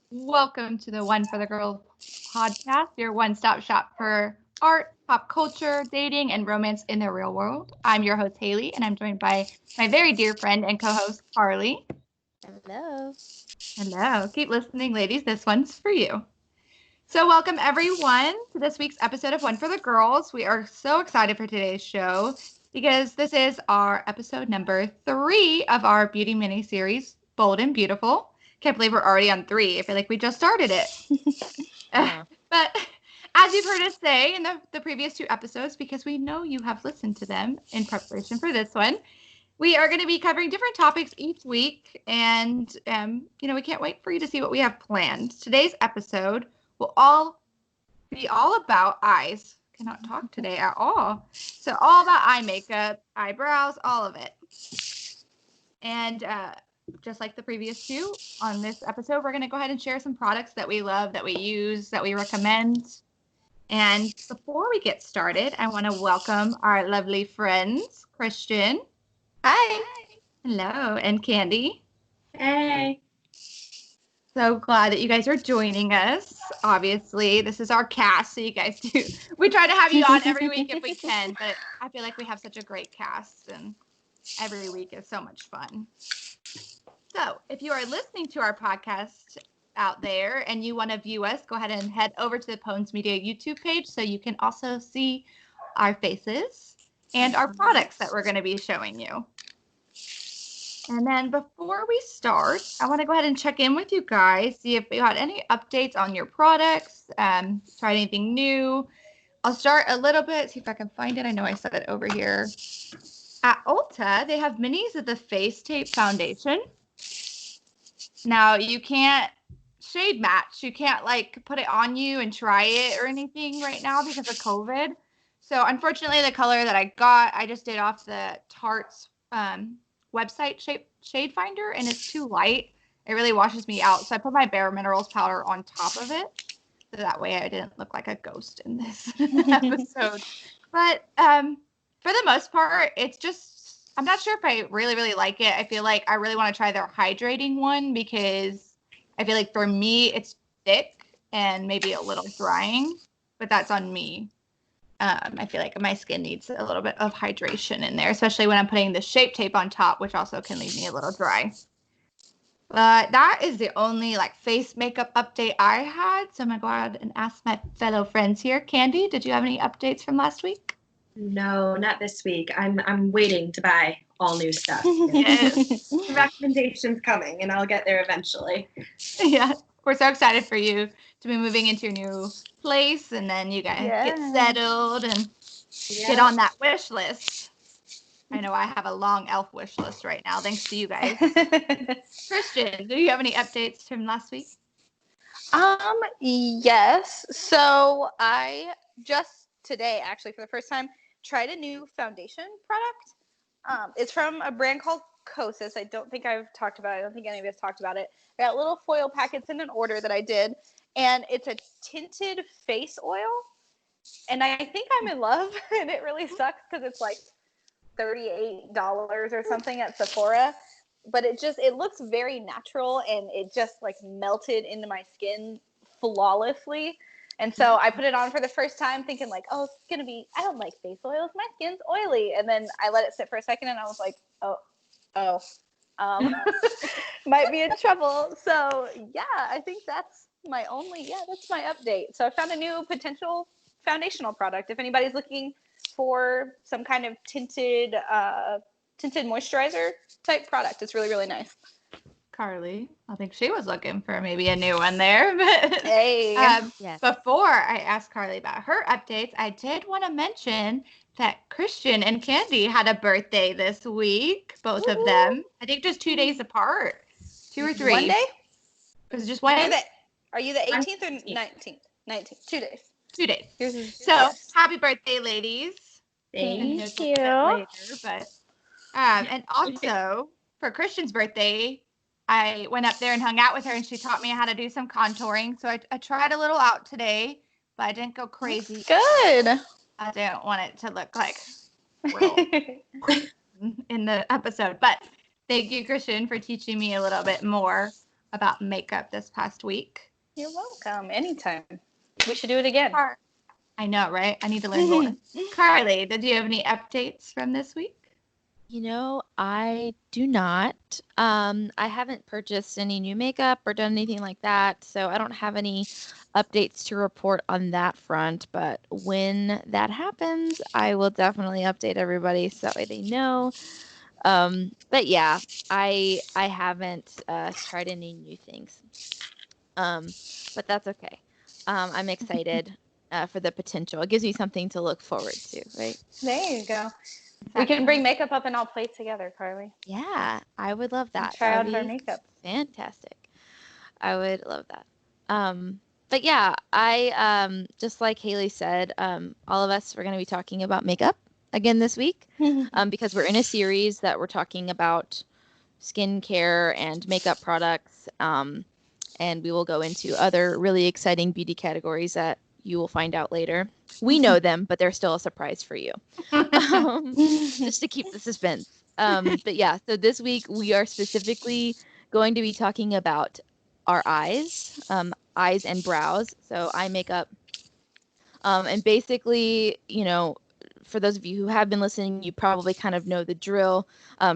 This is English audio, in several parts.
Welcome to the One for the Girls podcast, your one-stop shop for art, pop culture, dating, and romance in the real world. I'm your host, Haley, and I'm joined by my very dear friend and co-host, Carly. Hello. Hello. Keep listening, ladies. This one's for you. So welcome, everyone, to this week's episode of One for the Girls. We are so excited for today's show because this is our episode number 3 of our beauty mini-series, Bold and Beautiful. Can't believe we're already on 3. I feel like we just started it. But as you've heard us say in the previous 2 episodes, because we know you have listened to them in preparation for this one, we are going to be covering different topics each week. And, we can't wait for you to see what we have planned. Today's episode will be all about eyes. Cannot talk today at all. So all about eye makeup, eyebrows, all of it. And just like the previous 2, on this episode, we're going to go ahead and share some products that we love, that we use, that we recommend. And before we get started, I want to welcome our lovely friends, Christian. Hi. Hello. And Candy. Hey. So glad that you guys are joining us. Obviously, this is our cast, so you guys do. We try to have you on every week if we can, but I feel like we have such a great cast, and every week is so much fun. So, if you are listening to our podcast out there and you want to view us, go ahead and head over to the Pones Media YouTube page so you can also see our faces and our products that we're going to be showing you. And then before we start, I want to go ahead and check in with you guys, see if you had any updates on your products, tried anything new. I'll start a little bit, see if I can find it. I know I set it over here. At Ulta, they have minis of the Face Tape Foundation. Now, you can't shade match. You can't, put it on you and try it or anything right now because of COVID. So, unfortunately, the color that I got, I just did off the Tarte's website shade finder, and it's too light. It really washes me out. So I put my Bare Minerals powder on top of it. So that way I didn't look like a ghost in this episode. But for the most part, it's just, I'm not sure if I really, really like it. I feel like I really want to try their hydrating one because I feel like for me, it's thick and maybe a little drying, but that's on me. I feel like my skin needs a little bit of hydration in there, especially when I'm putting the Shape Tape on top, which also can leave me a little dry. But that is the only face makeup update I had. So I'm going to go ahead and ask my fellow friends here. Candy, did you have any updates from last week? No, not this week. I'm waiting to buy all new stuff. Yes. Recommendations coming, and I'll get there eventually. Yeah, we're so excited for you to be moving into your new place, and then you guys get settled and get on that wish list. I know I have a long elf wish list right now, thanks to you guys. Christian, do you have any updates from last week? Yes. So I just today, actually, for the first time, tried a new foundation product. It's from a brand called Kosas. I don't think I've talked about it. I don't think any of us talked about it. I got little foil packets in an order that I did, and it's a tinted face oil. And I think I'm in love, and it really sucks because it's like $38 or something at Sephora. But it looks very natural, and it just melted into my skin flawlessly. And so I put it on for the first time thinking oh, it's going to be, I don't like face oils. My skin's oily. And then I let it sit for a second and I was like, might be in trouble. So yeah, I think that's my update. So I found a new potential foundational product. If anybody's looking for some kind of tinted moisturizer type product, it's really, really nice. Carly, I think she was looking for maybe a new one there. But hey, yes. Before I asked Carly about her updates, I did want to mention that Christian and Candy had a birthday this week, both of them. I think just 2 days apart, 2 or 3. 1 day? Was it just 1 day? Are you the 18th or 19th? 19th. 2 days. 2 days. So happy birthday, ladies. Thank you. Later, but and also for Christian's birthday, I went up there and hung out with her, and she taught me how to do some contouring. So I tried a little out today, but I didn't go crazy. Good. I didn't want it to look like in the episode. But thank you, Christian, for teaching me a little bit more about makeup this past week. You're welcome. Anytime. We should do it again. I know, right? I need to learn more. Carly, did you have any updates from this week? I do not. I haven't purchased any new makeup or done anything like that, so I don't have any updates to report on that front. But when that happens, I will definitely update everybody so that way they know. But yeah, I haven't tried any new things. But that's okay. I'm excited for the potential. It gives me something to look forward to, right? There you go. We can bring makeup up and all play together, Carly. Yeah, I would love that. Try That out would our be makeup. fantastic. I would love that. But yeah, I just like Haley said, all of us are going to be talking about makeup again this week, because we're in a series that we're talking about skincare and makeup products, and we will go into other really exciting beauty categories that you will find out later. We know them, but they're still a surprise for you, just to keep the suspense. But yeah, so this week we are specifically going to be talking about our eyes, eyes and brows. So eye makeup. And basically, for those of you who have been listening, you probably kind of know the drill.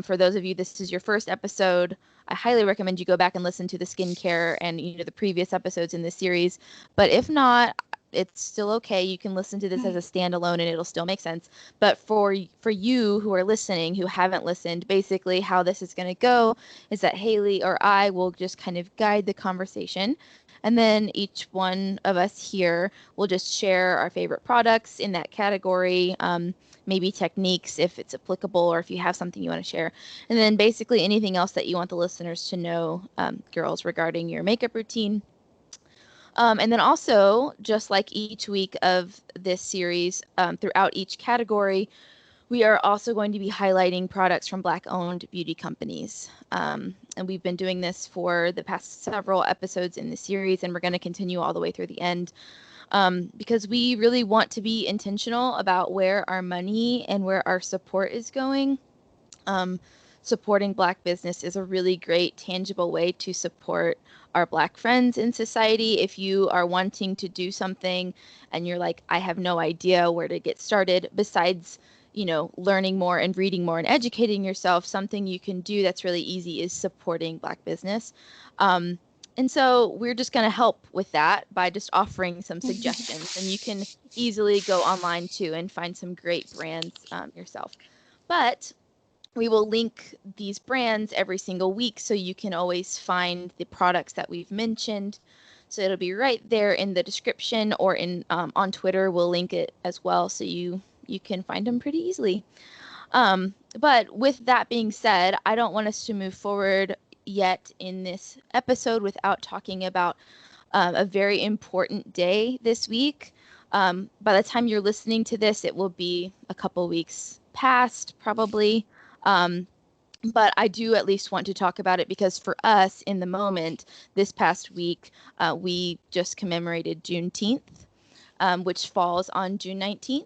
For those of you, this is your first episode. I highly recommend you go back and listen to the skincare and the previous episodes in this series. But if not, it's still okay. You can listen to this as a standalone and it'll still make sense. But for you who are listening, who haven't listened, basically how this is going to go is that Haley or I will just kind of guide the conversation. And then each one of us here will just share our favorite products in that category, maybe techniques if it's applicable or if you have something you want to share. And then basically anything else that you want the listeners to know, girls, regarding your makeup routine. And then also, just like each week of this series, throughout each category, we are also going to be highlighting products from Black-owned beauty companies. And we've been doing this for the past several episodes in the series, and we're going to continue all the way through the end, because we really want to be intentional about where our money and where our support is going. Supporting Black business is a really great, tangible way to support our Black friends in society. If you are wanting to do something and you're like, I have no idea where to get started, besides learning more and reading more and educating yourself, something you can do that's really easy is supporting Black business. And so we're just going to help with that by just offering some suggestions. And you can easily go online too and find some great brands yourself. But we will link these brands every single week so you can always find the products that we've mentioned. So it'll be right there in the description, or in on Twitter. We'll link it as well so you can find them pretty easily. But with that being said, I don't want us to move forward yet in this episode without talking about a very important day this week. By the time you're listening to this, it will be a couple weeks past, probably. But I do at least want to talk about it because for us in the moment, this past week, we just commemorated Juneteenth, which falls on June 19th.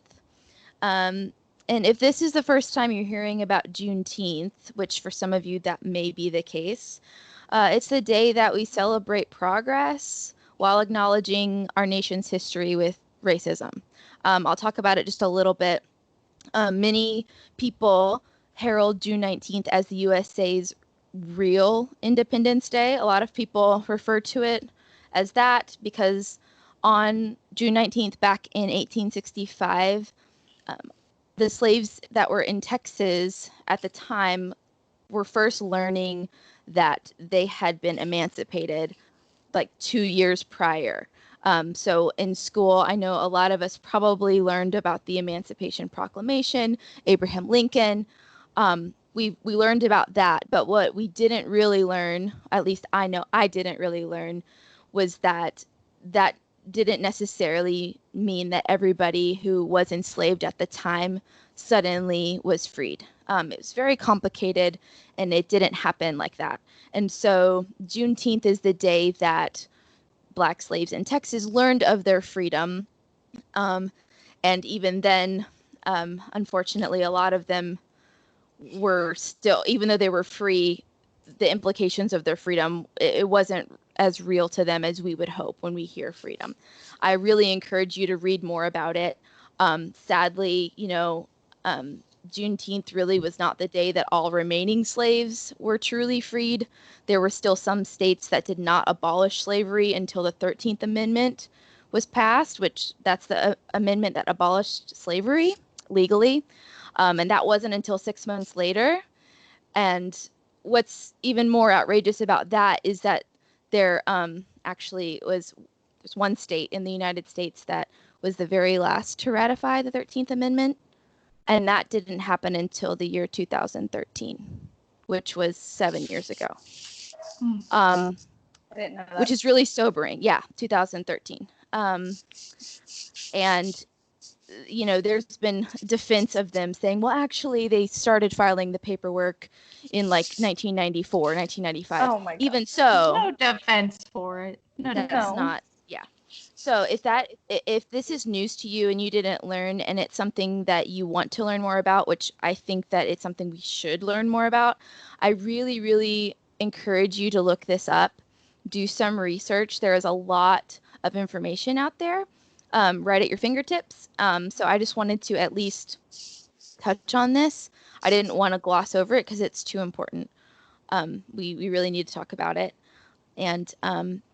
And if this is the first time you're hearing about Juneteenth, which for some of you that may be the case, it's the day that we celebrate progress while acknowledging our nation's history with racism. I'll talk about it just a little bit. Many people herald June 19th as the USA's real Independence Day. A lot of people refer to it as that because on June 19th, back in 1865, the slaves that were in Texas at the time were first learning that they had been emancipated like 2 years prior. So in school, I know a lot of us probably learned about the Emancipation Proclamation, Abraham Lincoln. We learned about that, but what we didn't really learn, at least I know I didn't really learn, was that didn't necessarily mean that everybody who was enslaved at the time suddenly was freed. It was very complicated and it didn't happen like that. And so Juneteenth is the day that Black slaves in Texas learned of their freedom. And even then, unfortunately, a lot of them were still, even though they were free, the implications of their freedom, it wasn't as real to them as we would hope when we hear freedom. I really encourage you to read more about it. Sadly, Juneteenth really was not the day that all remaining slaves were truly freed. There were still some states that did not abolish slavery until the 13th Amendment was passed, which that's the amendment that abolished slavery legally. And that wasn't until 6 months later. And what's even more outrageous about that is that there actually was there's one state in the United States that was the very last to ratify the 13th Amendment. And that didn't happen until the year 2013, which was 7 years ago. I didn't know that. Which is really sobering. Yeah, 2013. And, there's been defense of them saying, well, actually, they started filing the paperwork in like 1994, 1995. Oh my God. Even so, No defense for it. No that's defense. not, yeah. So if this is news to you and you didn't learn, and it's something that you want to learn more about, which I think that it's something we should learn more about, I really, really encourage you to look this up, do some research. There is a lot of information out there right at your fingertips. So I just wanted to at least touch on this. I didn't want to gloss over it because it's too important. We really need to talk about it. And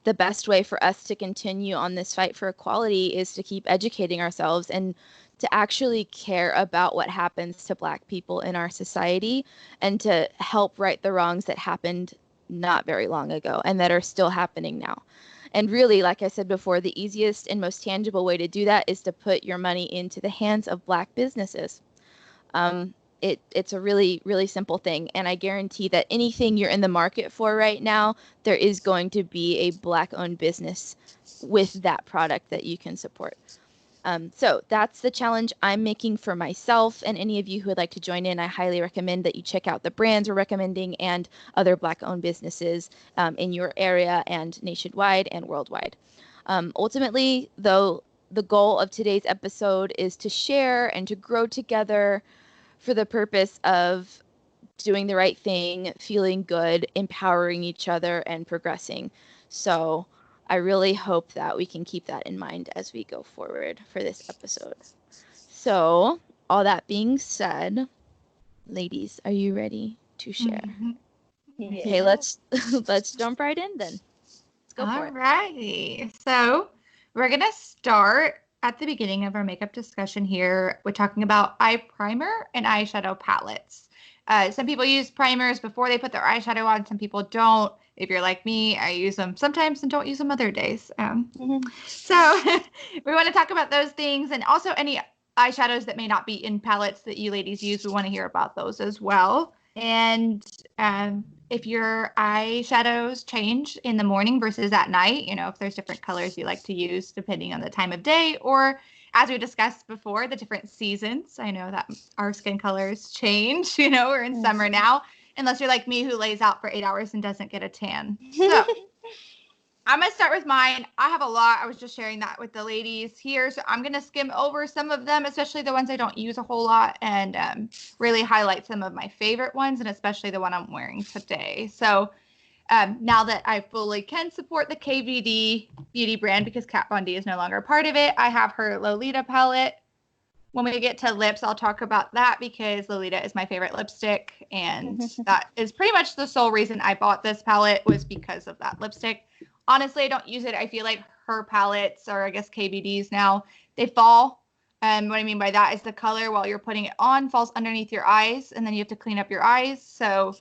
the best way for us to continue on this fight for equality is to keep educating ourselves and to actually care about what happens to Black people in our society and to help right the wrongs that happened not very long ago and that are still happening now. And really, like I said before, the easiest and most tangible way to do that is to put your money into the hands of Black businesses. It's a really, really simple thing. And I guarantee that anything you're in the market for right now, there is going to be a Black-owned business with that product that you can support. So that's the challenge I'm making for myself. And any of you who would like to join in, I highly recommend that you check out the brands we're recommending and other Black-owned businesses in your area and nationwide and worldwide. Ultimately, though, the goal of today's episode is to share and to grow together for the purpose of doing the right thing, feeling good, empowering each other, and progressing. So I really hope that we can keep that in mind as we go forward for this episode. So all that being said, ladies, are you ready to share? Mhm. Yeah. Okay, let's jump right in then. Let's go for it. Alrighty. So we're going to start at the beginning of our makeup discussion here. We're talking about eye primer and eyeshadow palettes. Some people use primers before they put their eyeshadow on. Some people don't. If you're like me, I use them sometimes and don't use them other days. So we want to talk about those things, and also any eyeshadows that may not be in palettes that you ladies use. We want to hear about those as well. And if your eyeshadows change in the morning versus at night, if there's different colors you like to use depending on the time of day, or as we discussed before, the different seasons. I know that our skin colors change, we're in summer now, unless you're like me who lays out for 8 hours and doesn't get a tan. So I'm going to start with mine. I have a lot. I was just sharing that with the ladies here. So I'm going to skim over some of them, especially the ones I don't use a whole lot, and really highlight some of my favorite ones, and especially the one I'm wearing today. So now that I fully can support the KVD beauty brand because Kat Von D is no longer a part of it, I have her Lolita palette. When we get to lips, I'll talk about that because Lolita is my favorite lipstick, and that is pretty much the sole reason I bought this palette was because of that lipstick. Honestly, I don't use it. I feel like her palettes, or I guess KVDs now, they fall. What I mean by that is the color while you're putting it on falls underneath your eyes, and then you have to clean up your eyes. So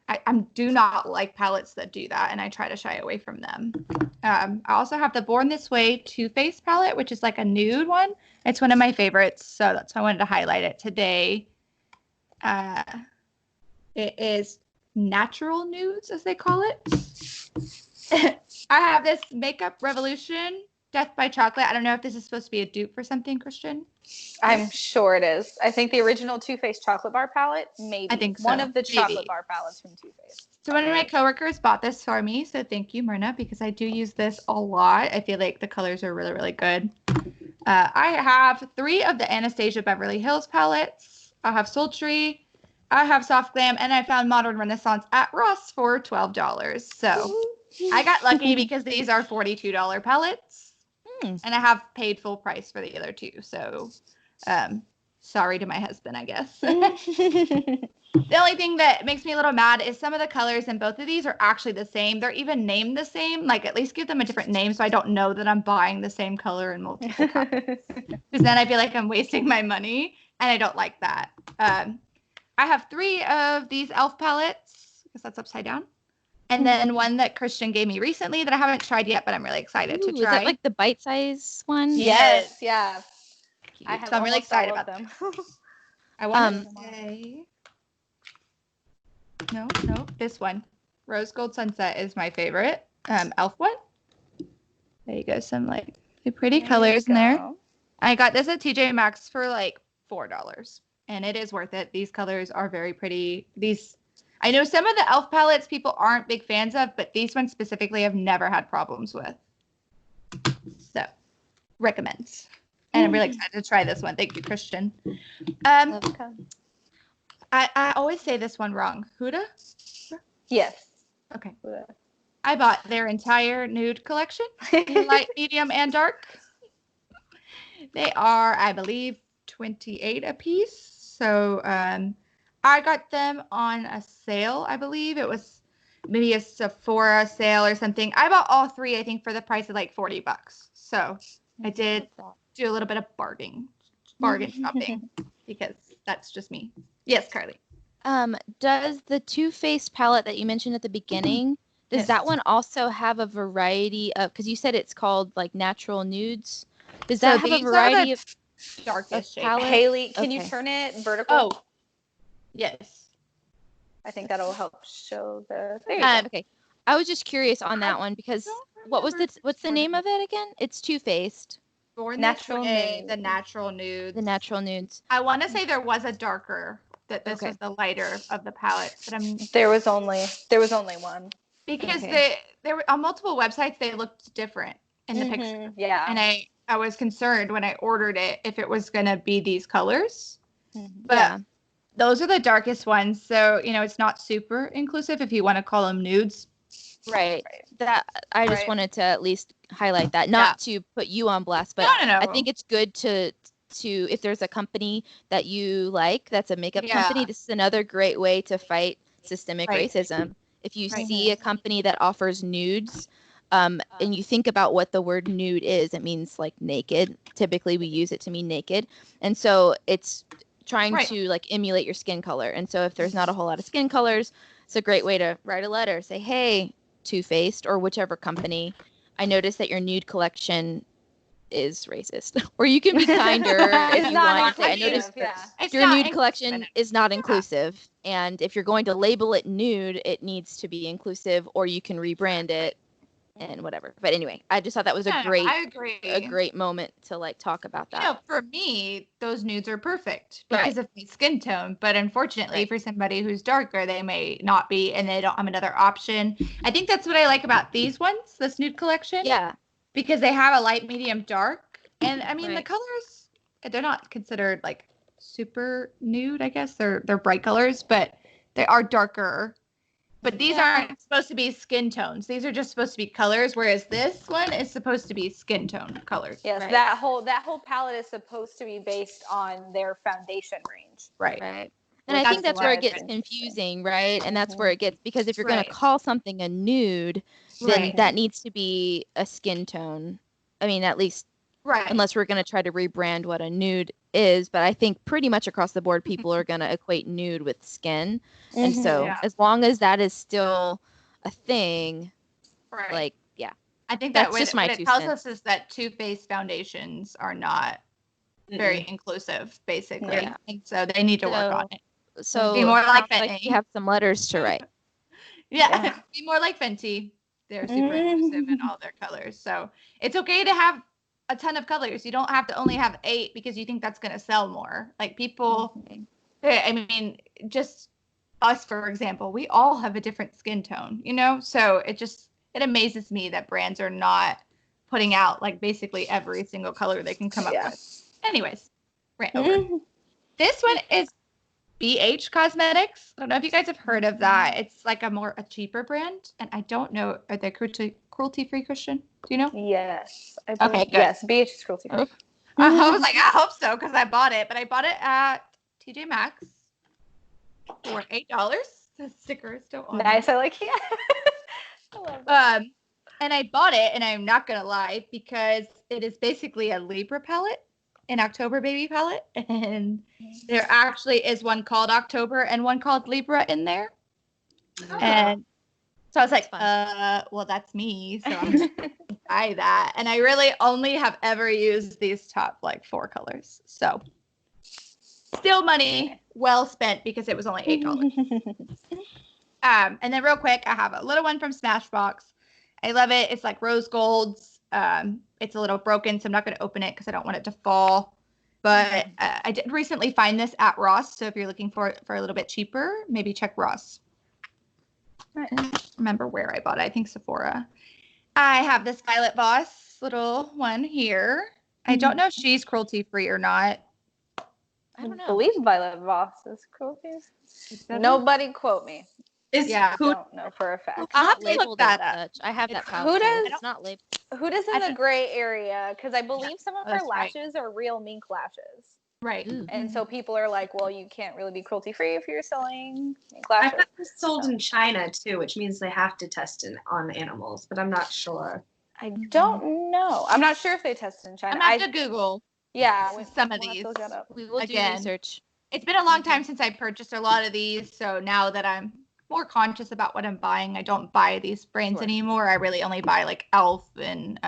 I do not like palettes that do that, and I try to shy away from them. I also have the Born This Way Too Faced palette, which is like a nude one. It's one of my favorites, so that's why I wanted to highlight it today. It is natural nudes, as they call it. I have this Makeup Revolution Death by Chocolate. I don't know if this is supposed to be a dupe for something, Christian. I'm sure it is. I think the original Too Faced chocolate bar palette, maybe. I think so. One of the Maybe. chocolate bar palettes from Too Faced. So one of my coworkers bought this for me, so thank you, Myrna, because I do use this a lot. I feel like the colors are really, really good. I have 3 of the Anastasia Beverly Hills palettes. I have Sultry, I have Soft Glam, and I found Modern Renaissance at Ross for $12. So I got lucky because these are $42 palettes, and I have paid full price for the other two. So, sorry to my husband, I guess. The only thing that makes me a little mad is some of the colors in both of these are actually the same. They're even named the same. Like, at least give them a different name so I don't know that I'm buying the same color in multiple palettes. Because then I feel like I'm wasting my money, and I don't like that. I have 3 of these e.l.f. palettes, because that's upside down. And then one that Christian gave me recently that I haven't tried yet, but I'm really excited to try. Is that like the bite size one? Yes, yeah. Cute. I have So I'm really almost all excited of about them. them. I want to say... No, this one. Rose Gold Sunset is my favorite e.l.f. one. There you go. Some like pretty colors in there. I got this at TJ Maxx for like $4. And it is worth it. These colors are very pretty. I know some of the e.l.f. palettes people aren't big fans of, but these ones specifically I've never had problems with. So, recommend. And I'm really excited to try this one. Thank you, Christian. I always say this one wrong. Huda? Yes. Okay. I bought their entire nude collection, light, medium, and dark. They are, I believe, 28 a piece. So I got them on a sale, I believe. It was maybe a Sephora sale or something. I bought all 3, I think, for the price of like $40. So I did do a little bit of bargain shopping because that's just me. Yes, Carly. Does the Too Faced palette that you mentioned at the beginning, does that one also have a variety of, because you said it's called like natural nudes? Does that have a variety of darkest shade? Haley, can you turn it vertical? Oh, yes. I think that'll help show the. Okay. I was just curious on that one because what's the name of it again? It's Too Faced. Natural Nude. The natural nudes. The natural nudes. I want to say there was a darker, that this was the lighter of the palette, but there was only one. Because they were on multiple websites, they looked different in the picture. Yeah. And I was concerned when I ordered it if it was gonna be these colors. But those are the darkest ones, so it's not super inclusive if you want to call them nudes. Right. That I just wanted to at least highlight that, not to put you on blast, but no. I think it's good to if there's a company that you like that's a makeup company, this is another great way to fight systemic racism. If you see a company that offers nudes, and you think about what the word nude is, it means like naked. Typically we use it to mean naked. And so it's trying to like emulate your skin color. And so if there's not a whole lot of skin colors, it's a great way to write a letter. Say, hey, Too Faced or whichever company, I noticed that your nude collection is racist. Or you can be kinder if you want to say, I noticed your nude collection is not inclusive. And if you're going to label it nude, it needs to be inclusive, or you can rebrand it and whatever. But anyway, I just thought that was a great moment to like talk about that. For me, those nudes are perfect because of my skin tone. But unfortunately, for somebody who's darker, they may not be, and they don't have another option. I think that's what I like about these ones, this nude collection. Yeah. Because they have a light, medium, dark. And I mean, the colors, they're not considered like super nude, I guess. They're bright colors, but they are darker. But these aren't supposed to be skin tones. These are just supposed to be colors, whereas this one is supposed to be skin tone colors. Yes, that whole palette is supposed to be based on their foundation range. Right. And I think that's where it gets confusing, right? And that's where it gets, because if you're going to call something a nude, then that needs to be a skin tone. I mean, at least, unless we're going to try to rebrand what a nude is. But I think pretty much across the board, people are going to equate nude with skin. And so as long as that is still a thing, like, I think that's just what it tells us is that Too Faced foundations are not very inclusive, basically. And so they need to work on it. So be more like Fenty. Like you have some letters to write. Be more like Fenty. They're super inclusive in all their colors. So it's okay to have a ton of colors. You don't have to only have 8 because you think that's going to sell more. Like people, I mean, just us, for example, we all have a different skin tone, So it amazes me that brands are not putting out like basically every single color they can come up with. Anyways, rant over. This one is BH Cosmetics. I don't know if you guys have heard of that. It's like a cheaper brand, and I don't know, are they cruelty-free, Christian? Do you know? Yes. I Okay, believe, good. yes, BH is cruelty free. I was like, I hope so, because I bought it, but I bought it at TJ Maxx for $8. The sticker is still on. Nice. I like it. I love that. And I bought it, and I'm not gonna lie, because it is basically a Libra palette, an October baby palette, and there actually is one called October and one called Libra in there. And so I was like, well, that's me, so I'm just gonna buy that. And I really only have ever used these top like 4 colors. So still money well spent because it was only $8. And then real quick, I have a little one from Smashbox. I love it. It's like rose golds. It's a little broken, so I'm not going to open it because I don't want it to fall. But I did recently find this at Ross. So if you're looking for it for a little bit cheaper, maybe check Ross. I don't remember where I bought it. I think Sephora. I have this Violet Voss little one here. I don't know if she's cruelty free or not. I don't know. believe Violet Voss is cruelty. Nobody quote me. Yeah. I don't know for a fact. I'll have to Labeled look that as up. such. I have that It's- palette. who too. does- It's not labeled. Who does in the gray area? Because I believe some of her that's right. lashes are real mink lashes. Right. Ooh. And so people are like, well, you can't really be cruelty free if you're selling mink I lashes. have this sold in China too, which means they have to test it on animals, but I'm not sure. I don't know. I'm not sure if they tested in China. I'm going to have to Google yeah, some of we'll have these. to look that up. We will Again. do research. It's been a long time since I purchased a lot of these, so now that I'm more conscious about what I'm buying, I don't buy these brands Sure. anymore. I really only buy like Elf and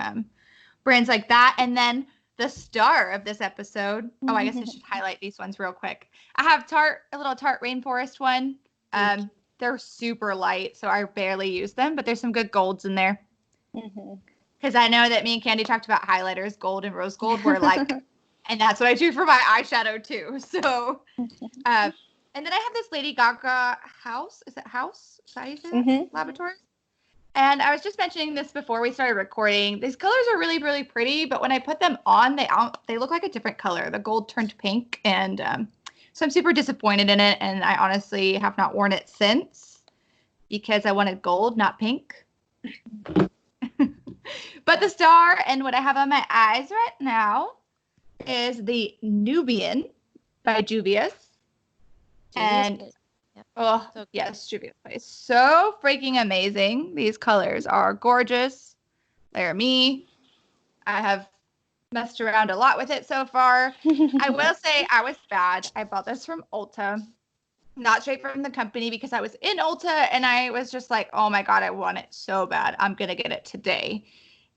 brands like that. And then the star of this episode. Oh, I guess I should highlight these ones real quick. I have a little Tarte Rainforest one. They're super light, so I barely use them, but there's some good golds in there. Because I know that me and Candy talked about highlighters, gold and rose gold were like, and that's what I do for my eyeshadow too. So, and then I have this Lady Gaga House. Is it House? Is that how you say it? Laboratories. And I was just mentioning this before we started recording. These colors are really, really pretty, but when I put them on, they look like a different color. The gold turned pink, and so I'm super disappointed in it. And I honestly have not worn it since because I wanted gold, not pink. But the star and what I have on my eyes right now is the Nubian by Juvia's. And oh, So yes, Juvia's Place. So freaking amazing. These colors are gorgeous. They're me. I have messed around a lot with it so far. I will say I was bad. I bought this from Ulta. Not straight from the company because I was in Ulta and I was just like, oh my God, I want it so bad. I'm going to get it today.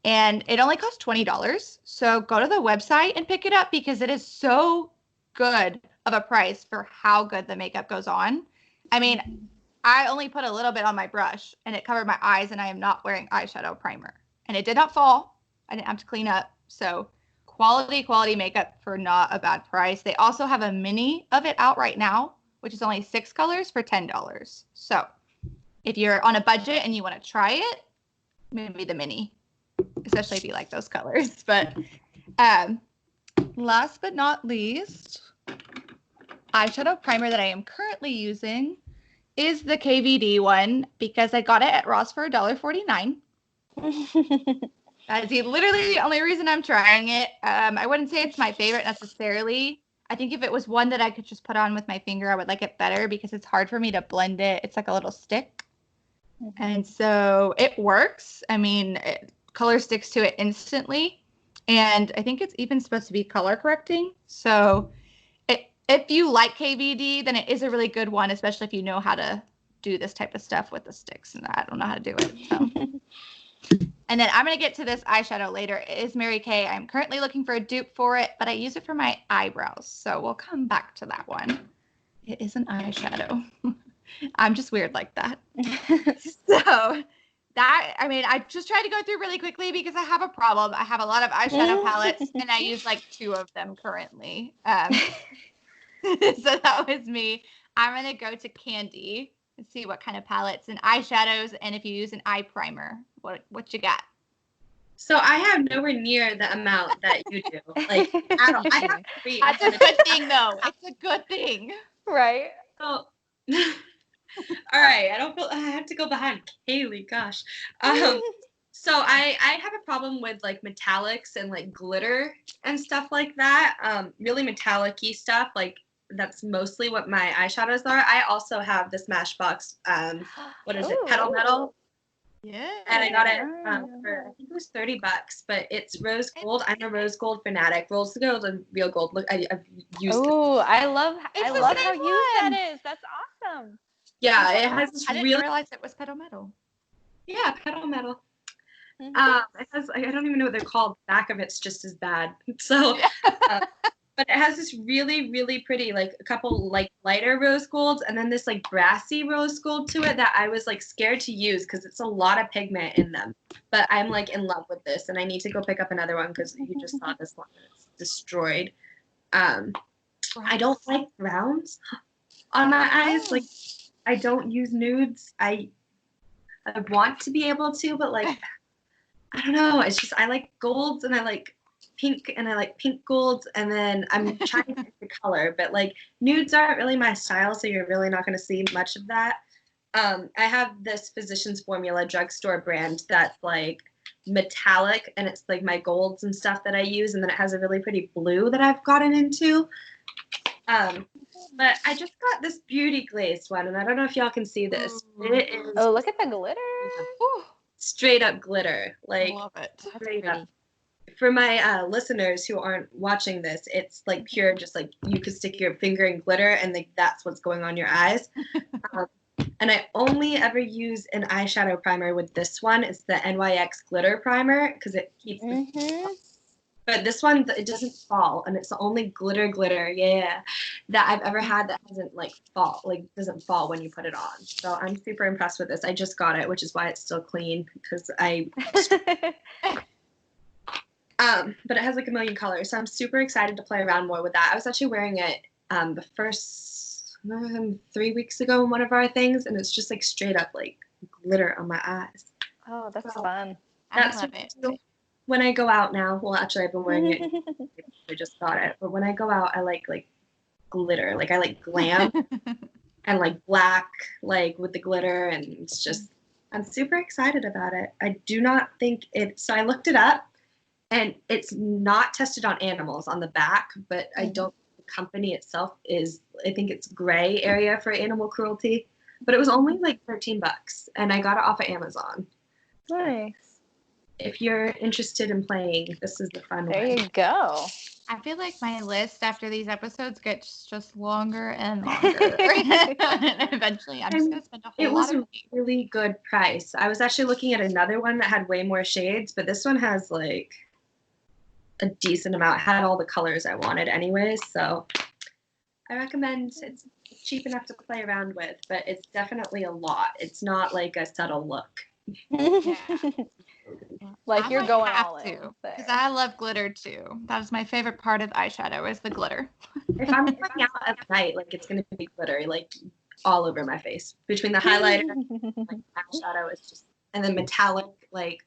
And it only costs $20. So go to the website and pick it up because it is so good of a price for how good the makeup goes on. I mean, I only put a little bit on my brush and it covered my eyes and I am not wearing eyeshadow primer. And it did not fall. I didn't have to clean up. So quality makeup for not a bad price. They also have a mini of it out right now, which is only 6 colors for $10. So if you're on a budget and you want to try it, maybe the mini, especially if you like those colors. But last but not least, eyeshadow primer that I am currently using is the KVD one because I got it at Ross for $1.49. That is literally the only reason I'm trying it. I wouldn't say it's my favorite necessarily. I think if it was one that I could just put on with my finger, I would like it better because it's hard for me to blend it. It's like a little stick. And so it works. I mean, color sticks to it instantly. And I think it's even supposed to be color correcting. So if you like KVD, then it is a really good one, especially if you know how to do this type of stuff with the sticks. And I don't know how to do it. So. And then I'm going to get to this eyeshadow later. It is Mary Kay. I'm currently looking for a dupe for it, but I use it for my eyebrows. So we'll come back to that one. It is an eyeshadow. I'm just weird like that. So that, I mean, I just tried to go through really quickly because I have a problem. I have a lot of eyeshadow palettes and I use like 2 of them currently. So that was me. I'm going to go to Candy and see what kind of palettes and eyeshadows and if you use an eye primer, what you got? So I have nowhere near the amount that you do. Like, I have 3. That's a good thing, though. It's a good thing. Right. So, all right, I have to go behind Kaylee, gosh. So I have a problem with like metallics and like glitter and stuff like that. Really metallic-y stuff, like that's mostly what my eyeshadows are. I also have the Smashbox, what is it, Petal Metal, Yeah. and I got it for, I think it was $30, but it's rose gold. I'm a rose gold fanatic. Rose gold and real gold. Look, I've used it. Oh, I love It's the how same used one. that is. That's awesome. Yeah, it has this I didn't really, realize it was Petal Metal. yeah, Petal Metal. Mhm. It has, I don't even know what they're called. The back of it's just as bad. So, but it has this really, really pretty, like a couple like lighter rose golds and then this like brassy rose gold to it that I was like scared to use because it's a lot of pigment in them. But I'm like in love with this and I need to go pick up another one because you just saw this one. It's destroyed. I don't like browns on my eyes. Like I don't use nudes. I want to be able to, but like I don't know. It's just I like golds and I like pink and I like pink golds and then I'm trying to pick the color, but like nudes aren't really my style, so you're really not going to see much of that. I have this Physicians Formula drugstore brand that's like metallic and it's like my golds and stuff that I use, and then it has a really pretty blue that I've gotten into. But I just got this beauty glazed one, and I don't know if y'all can see this. It is Oh, look at the glitter. straight up glitter, I like love it. That's straight pretty. up. For my listeners who aren't watching this, it's like pure, just like you could stick your finger in glitter and like that's what's going on your eyes. And I only ever use an eyeshadow primer with this one. It's the NYX glitter primer because it keeps the, but this one it doesn't fall and it's the only glitter that I've ever had that hasn't like doesn't fall when you put it on. So I'm super impressed with this. I just got it, which is why it's still clean because but it has like a million colors, so I'm super excited to play around more with that. I was actually wearing it the first 3 weeks ago in one of our things, and it's just like straight up like glitter on my eyes. Oh, that's So fun. that's I love what I it. do when I go out now. Well, actually, I've been wearing it. I just got it, but when I go out, I like glitter. Like I like glam and like black, like with the glitter, and it's just I'm super excited about it. I do not think it. So I looked it up. And it's not tested on animals on the back, but I don't, the company itself is, I think it's gray area for animal cruelty, but it was only like $13 and I got it off of Amazon. Nice. If you're interested in playing, this is the fun There way. you go. I feel like my list after these episodes gets just longer and longer. And eventually I'm just going to spend a It whole was lot of a money. really good price. I was actually looking at another one that had way more shades, but this one has like a decent amount, had all the colors I wanted anyways, so I recommend. It's cheap enough to play around with, but it's definitely a lot. It's not like a subtle look. Like I you're might going have all in to, there. because I love glitter too. That is my favorite part of eyeshadow is the glitter. If I'm going out at night, like it's gonna be glittery, like all over my face. Between the highlighter and like, eyeshadow, it's just, and then metallic, like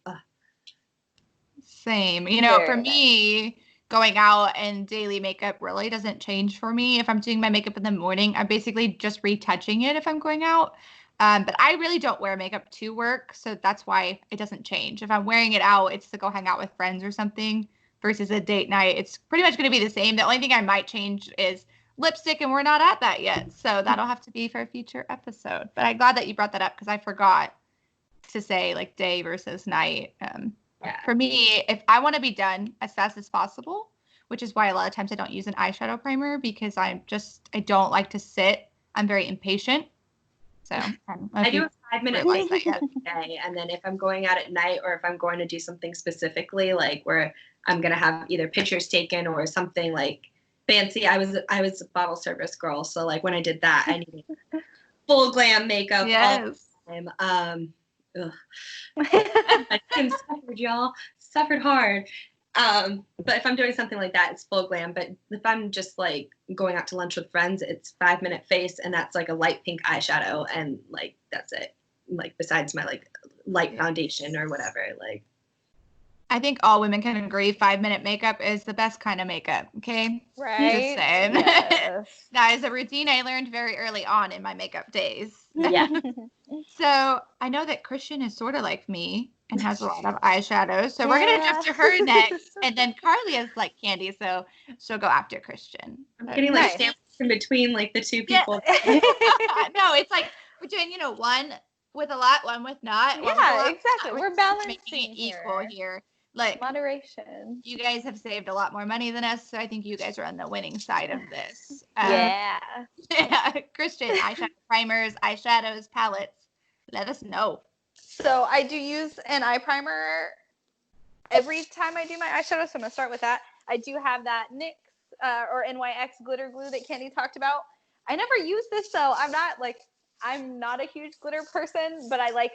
Same. You know, Very for nice. me, going out and daily makeup really doesn't change for me. If I'm doing my makeup in the morning, I'm basically just retouching it if I'm going out. But I really don't wear makeup to work, so that's why it doesn't change. If I'm wearing it out, it's to go hang out with friends or something versus a date night. It's pretty much going to be the same. The only thing I might change is lipstick, and we're not at that yet. So that'll have to be for a future episode. But I'm glad that you brought that up because I forgot to say like day versus night. yeah. For me, if I want to be done as fast as possible, which is why a lot of times I don't use an eyeshadow primer because I don't like to sit. I'm very impatient. So I do a 5-minute realize that yet. day, and then if I'm going out at night or if I'm going to do something specifically, like where I'm gonna have either pictures taken or something like fancy. I was a bottle service girl, so like when I did that, I needed full glam makeup all Yes. the time. My skin suffered, y'all. Suffered hard. But if I'm doing something like that, it's full glam. But if I'm just like going out to lunch with friends, it's 5-minute face, and that's like a light pink eyeshadow, and like that's it. Like besides my like light foundation or whatever, like I think all women can agree 5-minute makeup is the best kind of makeup. Okay. Right? Just saying. Yes. That is a routine I learned very early on in my makeup days. Yeah. So I know that Christian is sort of like me and has a lot of eyeshadows. So we're gonna jump to her next, and then Carly is like Candy, so she'll go after Christian. I'm But- getting like Nice. sandwiched in between like the two Yeah. people. no, it's like we're doing, one with a lot, one with not. One with a Yeah, lot. exactly. We're just balancing making it equal here. here. Like Moderation. you guys have saved a lot more money than us, so I think you guys are on the winning side of this. Yeah. Christian, eyeshadow primers, eyeshadows, palettes. Let us know. So I do use an eye primer every time I do my eyeshadow. So I'm gonna start with that. I do have that NYX or NYX glitter glue that Candy talked about. I never use this, so I'm not a huge glitter person, but I like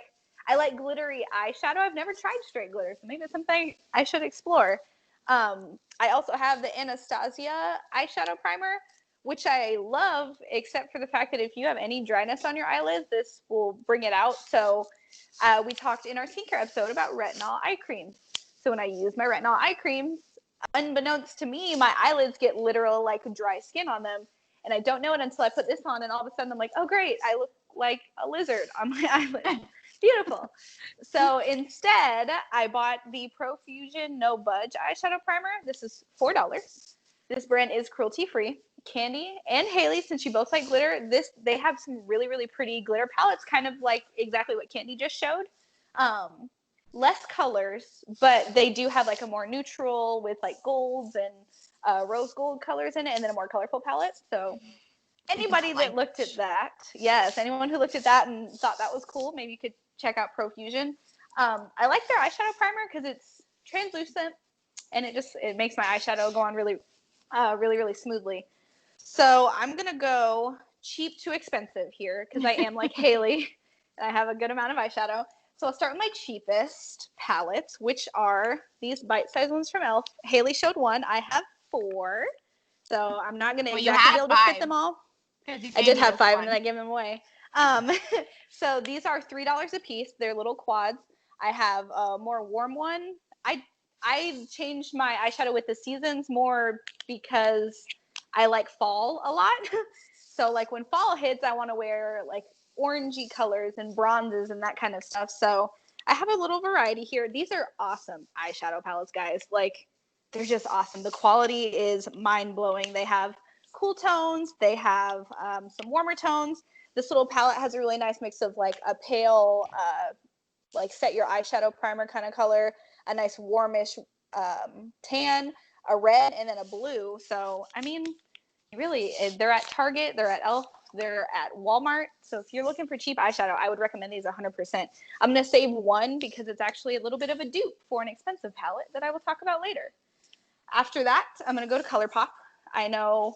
glittery eyeshadow. I've never tried straight glitter, so maybe it's something I should explore. I also have the Anastasia eyeshadow primer, which I love, except for the fact that if you have any dryness on your eyelids, this will bring it out. So we talked in our skincare episode about retinol eye creams. So when I use my retinol eye creams, unbeknownst to me, my eyelids get literal like dry skin on them. And I don't know it until I put this on, and all of a sudden I'm like, oh great, I look like a lizard on my eyelid. Beautiful. So instead, I bought the Profusion No Budge eyeshadow primer. This is $4. This brand is cruelty free. Candy and Haley, since you both like glitter, they have some really, really pretty glitter palettes, kind of like exactly what Candy just showed. Less colors, but they do have like a more neutral with like golds and rose gold colors in it, and then a more colorful palette. So anybody that looked at that, yes, anyone who looked at that and thought that was cool, maybe you could check out Profusion. I like their eyeshadow primer because it's translucent and it makes my eyeshadow go on really, really smoothly. So I'm gonna go cheap to expensive here because I am like Haley and I have a good amount of eyeshadow. So I'll start with my cheapest palettes, which are these bite-sized ones from e.l.f. Haley showed one. I have 4. So I'm not going to exactly be able to fit them all. I did have 5 and then I gave them away. So these are $3 a piece. They're little quads. I have a more warm one. I changed my eyeshadow with the seasons more because I like fall a lot. So like when fall hits, I want to wear like orangey colors and bronzes and that kind of stuff. So I have a little variety here. These are awesome eyeshadow palettes, guys. Like they're just awesome. The quality is mind-blowing. They have cool tones. They have some warmer tones. This little palette has a really nice mix of like a pale, like set your eyeshadow primer kind of color, a nice warmish tan, a red, and then a blue. So, I mean, really, they're at Target, they're at e.l.f., they're at Walmart. So if you're looking for cheap eyeshadow, I would recommend these 100%. I'm going to save one because it's actually a little bit of a dupe for an expensive palette that I will talk about later. After that, I'm going to go to ColourPop. I don't know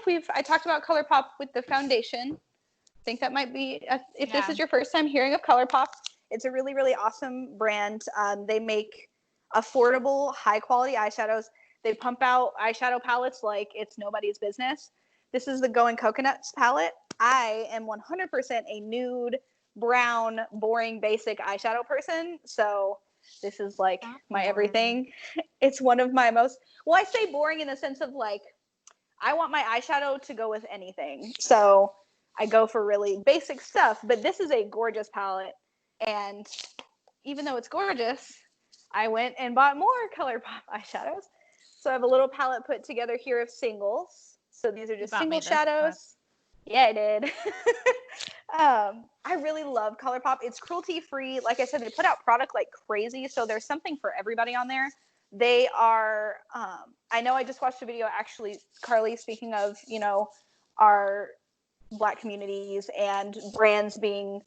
if I talked about ColourPop with the foundation. I think that might be, if this is your first time hearing of ColourPop, it's a really, really awesome brand. They make affordable, high-quality eyeshadows. They pump out eyeshadow palettes like it's nobody's business. This is the Going Coconuts palette. I am 100% a nude, brown, boring, basic eyeshadow person. So this is like my everything. It's one of my most, well, I say boring in the sense of like, I want my eyeshadow to go with anything. So I go for really basic stuff, but this is a gorgeous palette. And even though it's gorgeous, I went and bought more ColourPop eyeshadows. So I have a little palette put together here of singles. So these are just single shadows. Yeah, I did. I really love ColourPop. It's cruelty-free. Like I said, they put out product like crazy. So there's something for everybody on there. They are, I know I just watched a video actually, Carly, speaking of, our Black communities and brands being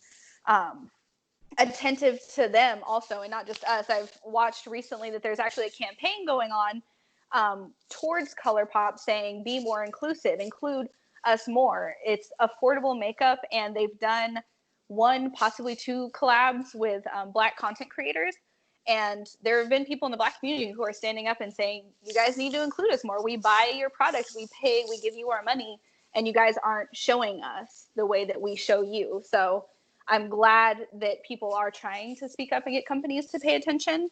attentive to them also, and not just us. I've watched recently that there's actually a campaign going on towards ColourPop saying be more inclusive, include us more. It's affordable makeup, and they've done 1, possibly 2 collabs with Black content creators. And there have been people in the Black community who are standing up and saying, you guys need to include us more. We buy your products, we pay, we give you our money, and you guys aren't showing us the way that we show you. So I'm glad that people are trying to speak up and get companies to pay attention.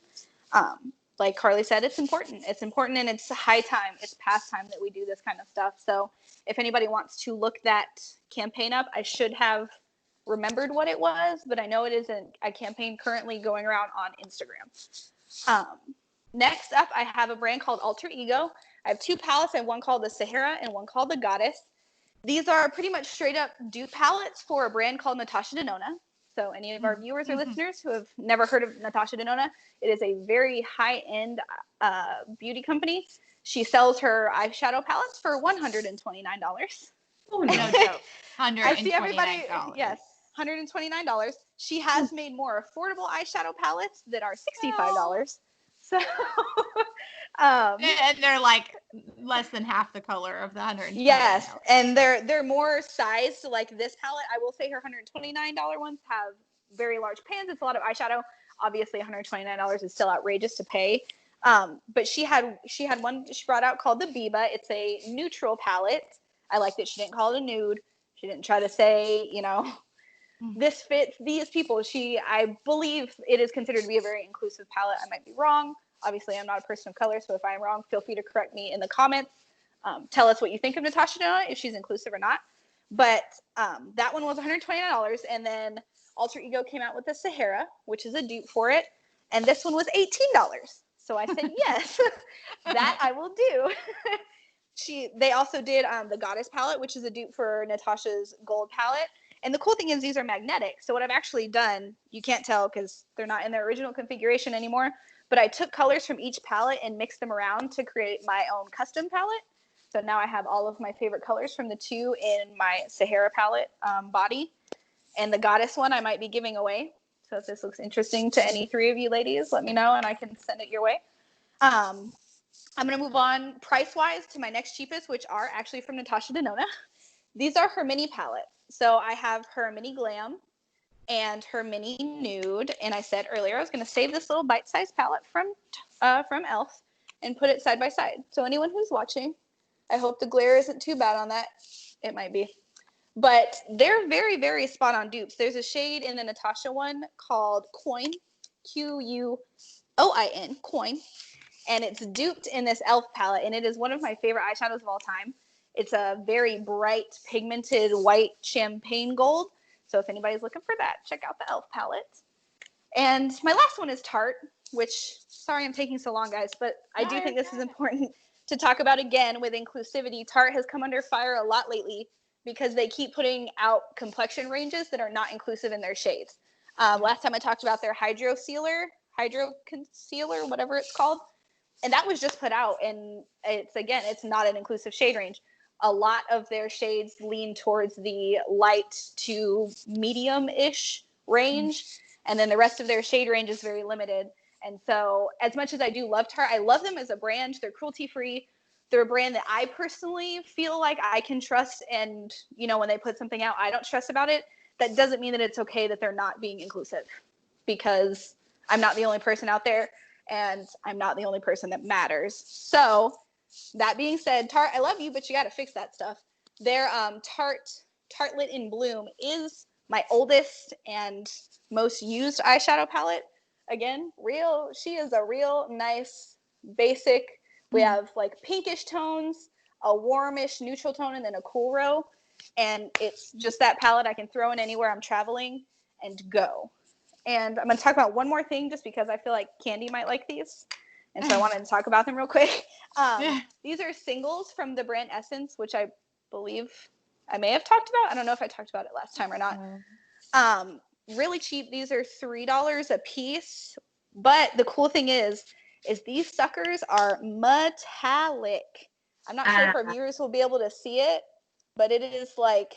like Carly said, it's important. It's important, and it's high time. It's past time that we do this kind of stuff. So if anybody wants to look that campaign up, I should have remembered what it was, but I know it is a campaign currently going around on Instagram. Next up, I have a brand called Alter Ego. I have 2 palettes. I have one called the Sahara and one called the Goddess. These are pretty much straight up dupe palettes for a brand called Natasha Denona. So any of our viewers or listeners who have never heard of Natasha Denona, it is a very high-end beauty company. She sells her eyeshadow palettes for $129. Oh, No no. joke. I see everybody. $129. Yes, $129. She has made more affordable eyeshadow palettes that are $65. So, And they're like less than half the color of the $129. yes, and they're more sized. Like this palette, I will say her $129 ones have very large pans. It's a lot of eyeshadow. Obviously, $129 is still outrageous to pay. But she had one she brought out called the Biba. It's a neutral palette. I like that she didn't call it a nude. She didn't try to say, this fits these people. I believe it is considered to be a very inclusive palette. I might be wrong. Obviously, I'm not a person of color, so if I'm wrong, feel free to correct me in the comments. Tell us what you think of Natasha Denona, if she's inclusive or not. But that one was $129, and then Alter Ego came out with the Sahara, which is a dupe for it, and this one was $18. So I said, yes, that I will do. They also did the Goddess palette, which is a dupe for Natasha's gold palette. And the cool thing is these are magnetic. So what I've actually done, you can't tell because they're not in their original configuration anymore, but I took colors from each palette and mixed them around to create my own custom palette. So now I have all of my favorite colors from the 2 in my Sahara palette body. And the Goddess one I might be giving away. So if this looks interesting to any 3 of you ladies, let me know and I can send it your way. I'm going to move on price-wise to my next cheapest, which are actually from Natasha Denona. These are her mini palettes. So I have her mini glam and her mini nude. And I said earlier I was going to save this little bite-sized palette from e.l.f. and put it side by side. So anyone who's watching, I hope the glare isn't too bad on that. It might be. But they're very, very spot-on dupes. There's a shade in the Natasha one called Coin, Quoin, Coin. And it's duped in this e.l.f. palette. And it is one of my favorite eyeshadows of all time. It's a very bright, pigmented white champagne gold. So if anybody's looking for that, check out the e.l.f. palette. And my last one is Tarte, which, sorry I'm taking so long, guys, but I do think this is important to talk about again with inclusivity. Tarte has come under fire a lot lately because they keep putting out complexion ranges that are not inclusive in their shades. Last time I talked about their Hydro Concealer, whatever it's called. And that was just put out, and it's not an inclusive shade range. A lot of their shades lean towards the light to medium-ish range, and then the rest of their shade range is very limited. And so as much as I do love Tarte, I love them as a brand. They're cruelty-free. They're a brand that I personally feel like I can trust, and when they put something out, I don't stress about it. That doesn't mean that it's okay that they're not being inclusive, because I'm not the only person out there, and I'm not the only person that matters. So that being said, Tarte, I love you, but you got to fix that stuff. Their Tartelette in Bloom is my oldest and most used eyeshadow palette. Again, she is a real nice basic. We have like pinkish tones, a warmish neutral tone, and then a cool row. And it's just that palette I can throw in anywhere I'm traveling and go. And I'm going to talk about one more thing just because I feel like Candy might like these. And so I wanted to talk about them real quick. These are singles from the brand Essence, which I believe I may have talked about. I don't know if I talked about it last time or not. Really cheap. These are $3 a piece. But the cool thing is these suckers are metallic. I'm not sure if our viewers will be able to see it, but it is like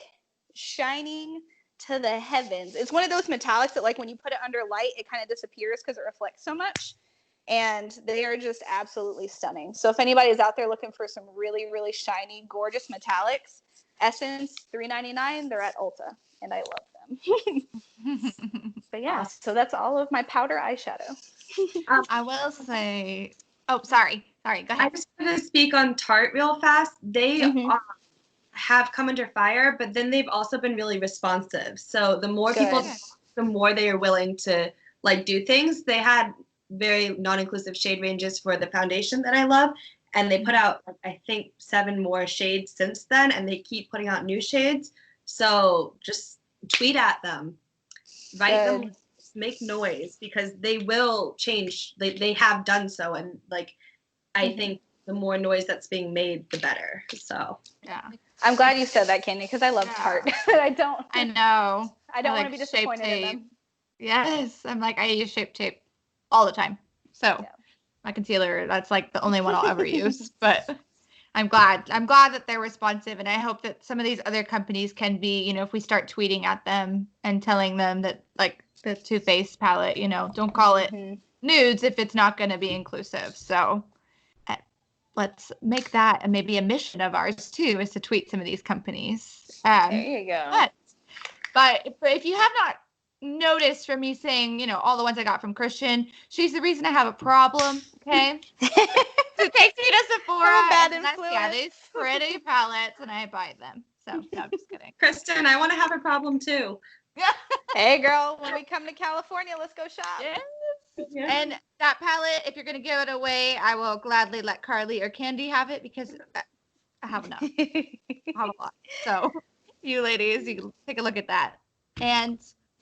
shining to the heavens. It's one of those metallics that like when you put it under light, it kind of disappears because it reflects so much. And they are just absolutely stunning. So if anybody's out there looking for some really, really shiny, gorgeous metallics, Essence, $3.99. They're at Ulta, and I love them. But yeah, so that's all of my powder eyeshadow. I will say, sorry, go ahead. I just want to speak on Tarte real fast. They have come under fire, but then they've also been really responsive. So the more people, the more they are willing to like do things. They had very non-inclusive shade ranges for the foundation that I love. And they put out, like, I think 7 more shades since then, and they keep putting out new shades. So just tweet at them, write them, make noise, because they will change. They have done so, and like I think the more noise that's being made, the better. So Yeah. I'm glad you said that, Candy, because I love Tarte. I don't know. I don't like want to be Shape disappointed in Tape. them. Yes. I'm like, I use Shape Tape all the time. So Yeah. my concealer, that's like the only one I'll ever use. But I'm glad that they're responsive, and I hope that some of these other companies can be, you know, if we start tweeting at them and telling them that, like, the Too Faced palette, you know, don't call it nudes if it's not going to be inclusive. So let's make that maybe a mission of ours too, is to tweet some of these companies. There you go. But if you have not noticed from me saying, you know, all the ones I got from Christian, she's the reason I have a problem. Okay. It takes me to Sephora. Have a bad and influence. Yeah, these pretty palettes, and I buy them. So no, I'm just kidding. Kristen, I want to have a problem too. Hey, girl, when we come to California, let's go shop. Yes. Yeah. And that palette, if you're gonna give it away, I will gladly let Carly or Candy have it, because I have enough. I have a lot. So you ladies, you take a look at that. And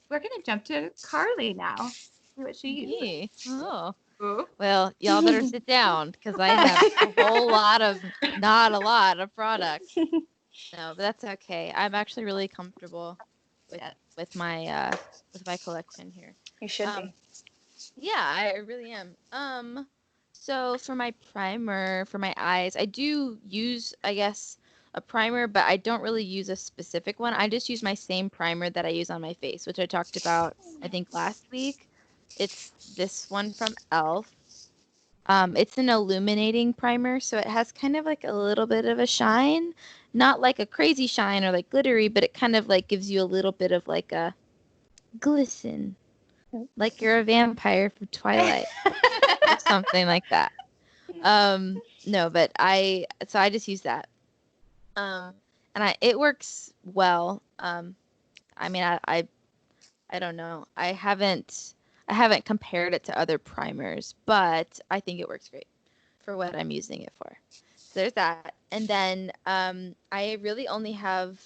we're gonna jump to Carly now. See what she uses. Me. Oh. Ooh. Well, y'all better sit down because I have not a lot of products. No, but that's okay. I'm actually really comfortable with my collection here. You should be. Yeah, I really am. So for my primer for my eyes, I do use, I guess, a primer, but I don't really use a specific one. I just use my same primer that I use on my face, which I talked about, I think, last week. It's this one from e.l.f. It's an illuminating primer, so it has kind of like a little bit of a shine, not like a crazy shine or like glittery, but it kind of like gives you a little bit of like a glisten, like you're a vampire from Twilight or something like that. No, but I just use that. And it works well. I mean, I don't know. I haven't compared it to other primers, but I think it works great for what I'm using it for. So there's that. And then I really only have,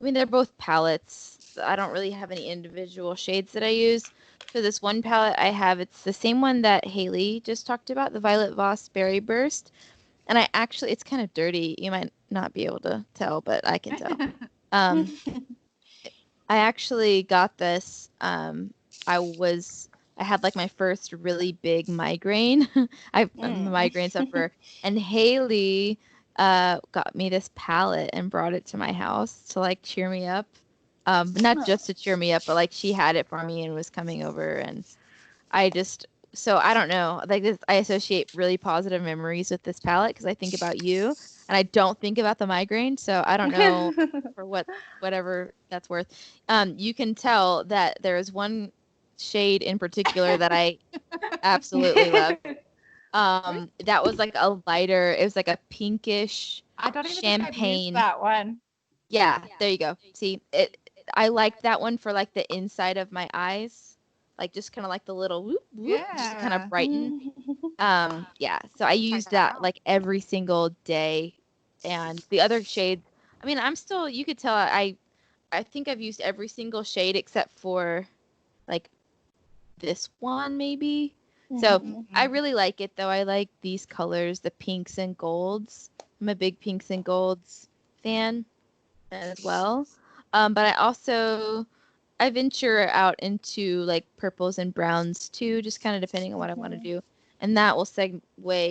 I mean, they're both palettes. So I don't really have any individual shades that I use. For this one palette I have, it's the same one that Haley just talked about, the Violet Voss Berry Burst. And it's kind of dirty. You might not be able to tell, but I can tell. I actually got this. I had like my first really big migraine. I'm a migraine sufferer, and Haley got me this palette and brought it to my house to like cheer me up. Not just to cheer me up, but like she had it for me and was coming over, and I don't know. Like this, I associate really positive memories with this palette because I think about you, and I don't think about the migraine. So I don't know for whatever that's worth. You can tell that there is one shade in particular that I absolutely love. That was like a lighter. It was like a pinkish I don't even champagne. think I've used that one. Yeah, there you go. See it. I liked that one for like the inside of my eyes, like just kind of like the little whoop whoop, just kind of brighten. Yeah. So I use that like every single day, and the other shades. I mean, you could tell I think I've used every single shade except for like this one maybe. So I really like it though. I like these colors, the pinks and golds. I'm a big pinks and golds fan as well. But I venture out into like purples and browns too, just kind of depending on what I want to do. And that will segue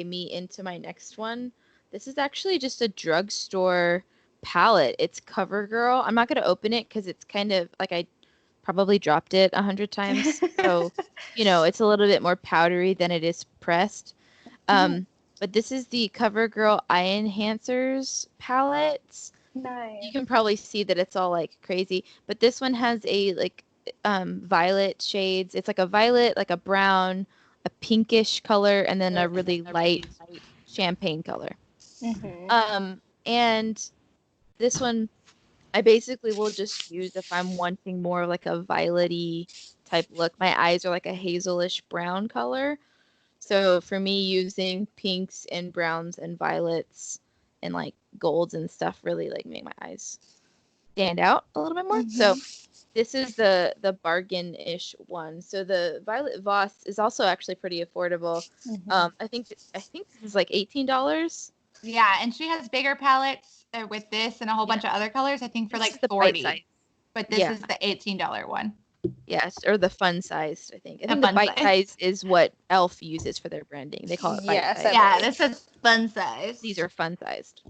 me into my next one. This is actually just a drugstore palette. It's CoverGirl. I'm not going to open it because it's kind of like I probably dropped it 100 times. So, it's a little bit more powdery than it is pressed. But this is the CoverGirl Eye Enhancers palette. Nice. You can probably see that it's all like crazy, but this one has a like violet shades. It's like a violet, like a brown, a pinkish color, and then a really light champagne color. And this one I basically will just use if I'm wanting more of like a violet-y type look. My eyes are like a hazelish brown color. So for me, using pinks and browns and violets and like golds and stuff really like make my eyes stand out a little bit more. So this is the bargain-ish one. So the Violet Voss is also actually pretty affordable. I think this is like $18. Yeah, and she has bigger palettes with this and a whole bunch of other colors. I think for This like is the 40. bite size. But this is the $18 one. Yes, or the fun sized, I think. I The think the fun bite size. size is what Elf uses for their branding. They call it bite Yes, size. Yeah, this is fun size. These are fun sized.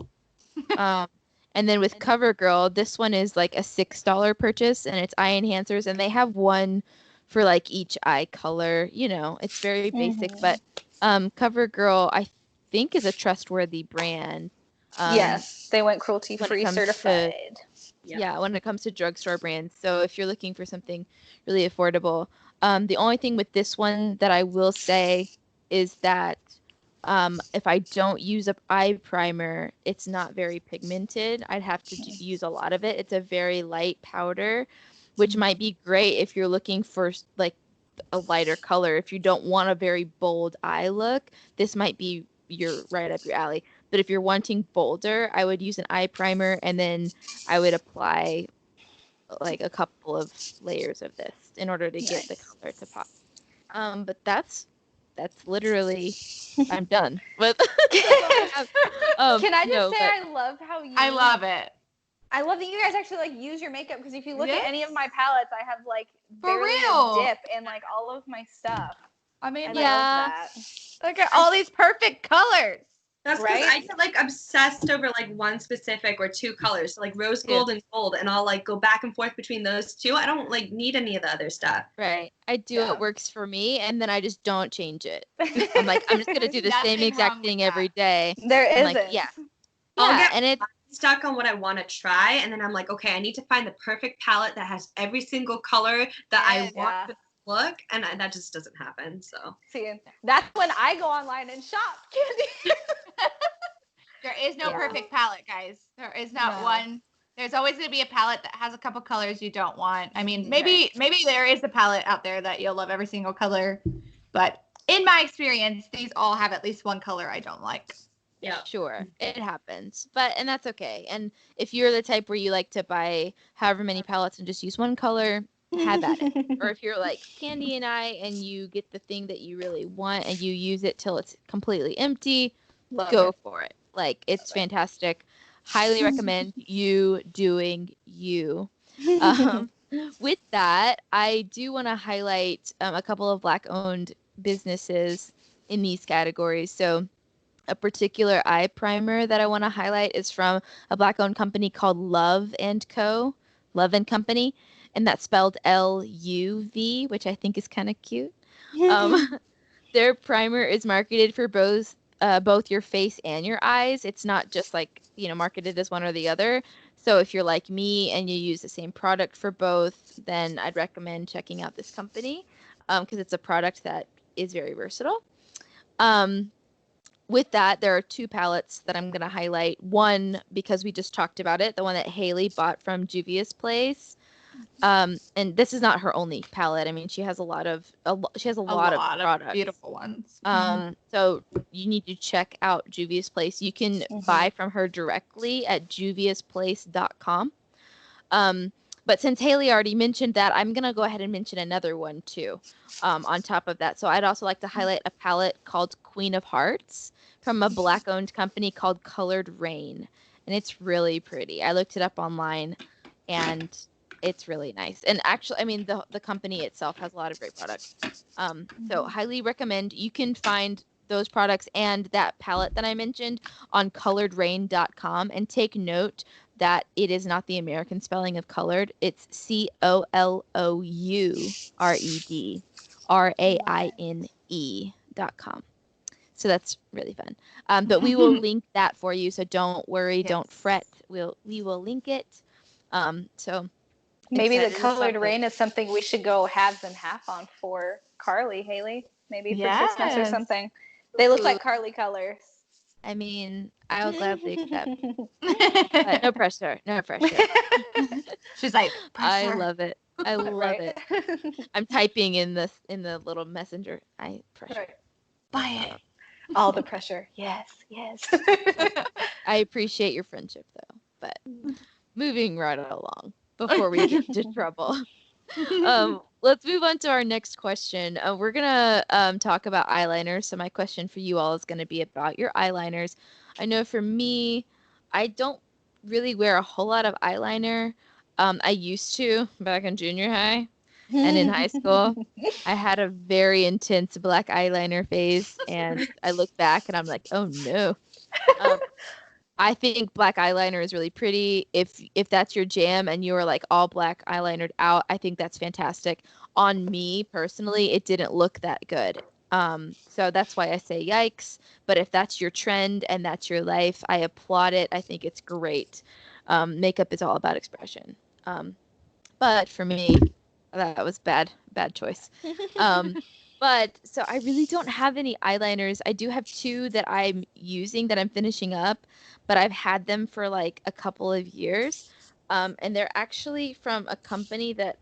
And then with CoverGirl, this one is like a $6 purchase, and it's eye enhancers, and they have one for like each eye color. You know, it's very basic, but CoverGirl I think is a trustworthy brand. Yes, they went when it cruelty-free comes to- certified. Yeah, when it comes to drugstore brands. So if you're looking for something really affordable, the only thing with this one that I will say is that if I don't use an eye primer, it's not very pigmented. I'd have to use a lot of it. It's a very light powder, which might be great if you're looking for like a lighter color. If you don't want a very bold eye look, this might be right up your alley. But if you're wanting bolder, I would use an eye primer, and then I would apply like a couple of layers of this in order to get the color to pop. But that's literally I'm done. But Can I just say I love how you I love it. I love that you guys actually like use your makeup, because if you look at any of Yes. my palettes, I have like For barely real. a dip in like all of my stuff. I mean, And like, I love that. look at all these perfect colors. That's because Right? I get like obsessed over like one specific or two colors, so like rose gold and gold, and I'll like go back and forth between those two. I don't like need any of the other stuff. right. I do Yeah. what works for me, and then I just don't change it. I'm like, I'm just gonna do the same Nothing exact wrong with thing every that. day. There And isn't. like, yeah, I'll yeah, get and it stuck on what I want to try, and then I'm like, okay, I need to find the perfect palette that has every single color that I want Yeah. to look, and that just doesn't happen. So See, that's when I go online and shop, Candy. There is no Yeah. perfect palette, guys. There is not No. one. There's always going to be a palette that has a couple colors you don't want. I mean, maybe there is a palette out there that you'll love every single color, but in my experience, these all have at least one color I don't like. yeah. Sure, it happens, and that's okay. And if you're the type where you like to buy however many palettes and just use one color, have at it. Or if you're like Candy and I, and you get the thing that you really want and you use it till it's completely empty, go for it. Like, it's fantastic. Highly recommend you doing you. With that, I do want to highlight a couple of Black-owned businesses in these categories. So a particular eye primer that I want to highlight is from a Black-owned company called Love & Co. Love & Company. And that's spelled L-U-V, which I think is kind of cute. Their primer is marketed for both your face and your eyes. It's not just like, marketed as one or the other. So if you're like me and you use the same product for both, then I'd recommend checking out this company because it's a product that is very versatile. With that, there are two palettes that I'm going to highlight. One, because we just talked about it, the one that Haley bought from Juvia's Place. And this is not her only palette. I mean, she has a lot of products. Beautiful ones. So you need to check out Juvia's Place. You can buy from her directly at juviasplace.com. But since Haley already mentioned that, I'm going to go ahead and mention another one too on top of that. So I'd also like to highlight a palette called Queen of Hearts from a Black-owned company called Colored Rain. And it's really pretty. I looked it up online, and it's really nice. And actually, I mean, the company itself has a lot of great products. So highly recommend. You can find those products and that palette that I mentioned on coloredrain.com, and take note that it is not the American spelling of colored. It's COLOUREDRAINE.com. So that's really fun. But we will link that for you. So don't worry, don't fret. We will link it. So maybe the excited Colored about Rain is something we should go halves and half on for Carly, Haley. Maybe for Christmas or Yes. something. They look like Carly colors. I mean, I would gladly accept. But no pressure. No pressure. She's like, I pressure. love it. I love it. I'm typing in the little messenger. I pressure. Right. Buy it. All the pressure. Yes, yes. I appreciate your friendship though, but moving right along before we get into trouble. Let's move on to our next question. We're gonna talk about eyeliners. So my question for you all is gonna be about your eyeliners. I know for me, I don't really wear a whole lot of eyeliner. I used to back in junior high and in high school. I had a very intense black eyeliner phase, and I look back and I'm like, oh no. Um, I think black eyeliner is really pretty. If that's your jam and you're like all black eyelinered out, I think that's fantastic. On me personally, it didn't look that good. So that's why I say yikes. But if that's your trend and that's your life, I applaud it. I think it's great. Makeup is all about expression. But for me, that was bad choice. But so I really don't have any eyeliners. I do have two that I'm using that I'm finishing up, but I've had them for like a couple of years. And they're actually from a company that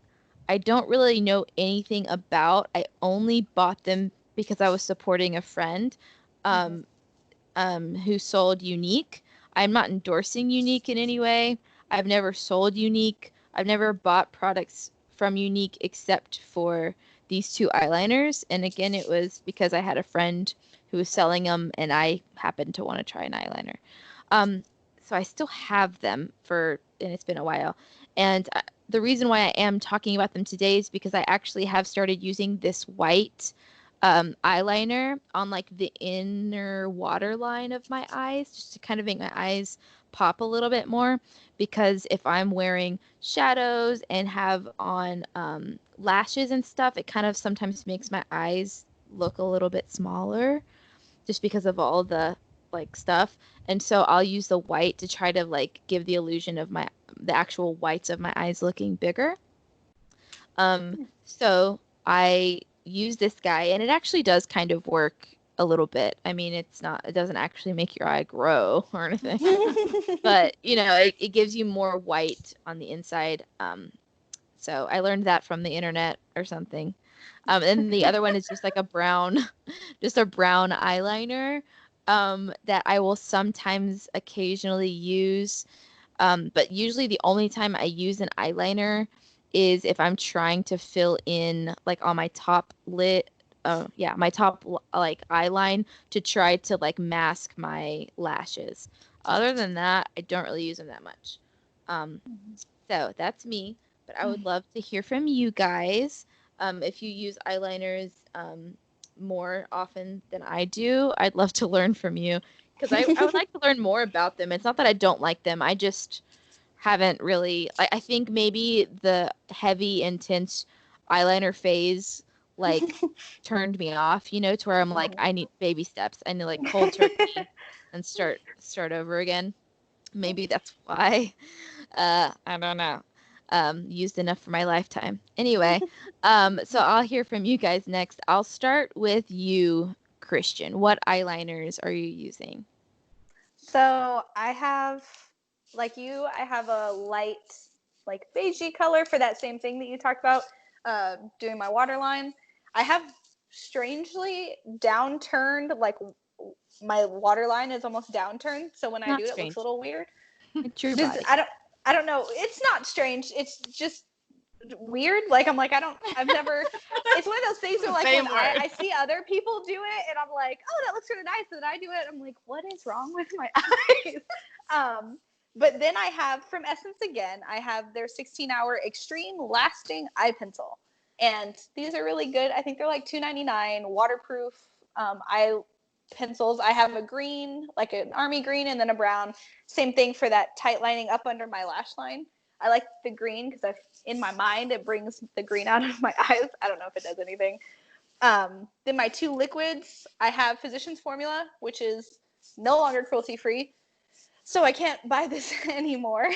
I don't really know anything about. I only bought them because I was supporting a friend who sold Unique. I'm not endorsing Unique in any way. I've never sold Unique. I've never bought products from Unique except for these two eyeliners. And again, it was because I had a friend who was selling them and I happened to want to try an eyeliner. So I still have them and it's been a while. And the reason why I am talking about them today is because I actually have started using this white eyeliner on like the inner waterline of my eyes just to kind of make my eyes pop a little bit more, because if I'm wearing shadows and have on lashes and stuff, it kind of sometimes makes my eyes look a little bit smaller just because of all the like stuff. And so I'll use the white to try to like give the illusion of the actual whites of my eyes looking bigger. So I use this guy and it actually does kind of work a little bit. I mean, it doesn't actually make your eye grow or anything, but you know, it gives you more white on the inside. So I learned that from the internet or something. And the other one is just like a brown, just a brown eyeliner that I will sometimes occasionally use. But usually the only time I use an eyeliner is if I'm trying to fill in like on my top lid, my top like eye line to try to like mask my lashes. Other than that, I don't really use them that much. So that's me, but I would love to hear from you guys. If you use eyeliners more often than I do, I'd love to learn from you because I would like to learn more about them. It's not that I don't like them. I just haven't really, I think maybe the heavy, intense eyeliner phase like turned me off, you know, to where I'm like, I need baby steps. I need like cold turkey and start over again. Maybe that's why. I don't know. Used enough for my lifetime. Anyway, so I'll hear from you guys next. I'll start with you, Christian. What eyeliners are you using? So I have, like you, I have a light, like beigey color for that same thing that you talked about, doing my waterline. I have strangely downturned, like my waterline is almost downturned. So when I do it, it looks a little weird. It's your body. I don't know. It's not strange. It's just weird. Like I've never. It's one of those things where like when I see other people do it, and I'm like, oh, that looks really nice. And then I do it, I'm like, what is wrong with my eyes? But then I have from Essence again. I have their 16-hour extreme lasting eye pencil, and these are really good. I think they're like $2.99, waterproof eye pencils. I have a green, like an army green, and then a brown. Same thing for that tight lining up under my lash line. I like the green because in my mind it brings the green out of my eyes. I don't know if it does anything. Then my two liquids, I have Physicians Formula, which is no longer cruelty free, so I can't buy this anymore.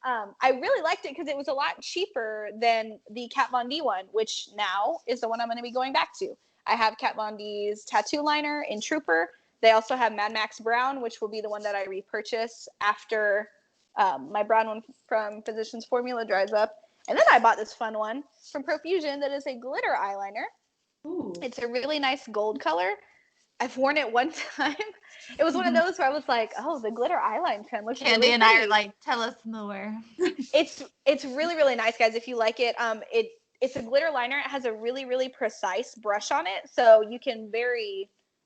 I really liked it because it was a lot cheaper than the Kat Von D one, which now is the one I'm going to be going back to. I have Kat Von D's tattoo liner in Trooper. They also have Mad Max Brown, which will be the one that I repurchase after my brown one from Physicians Formula dries up. And then I bought this fun one from Profusion that is a glitter eyeliner. Ooh. It's a really nice gold color. I've worn it one time. It was one of those where I was like, oh, the glitter eyeline trend looks Candy really and I are pretty. like, tell us more. It's really, really nice, guys. If you like it, it's a glitter liner. It has a really, really precise brush on it. So you can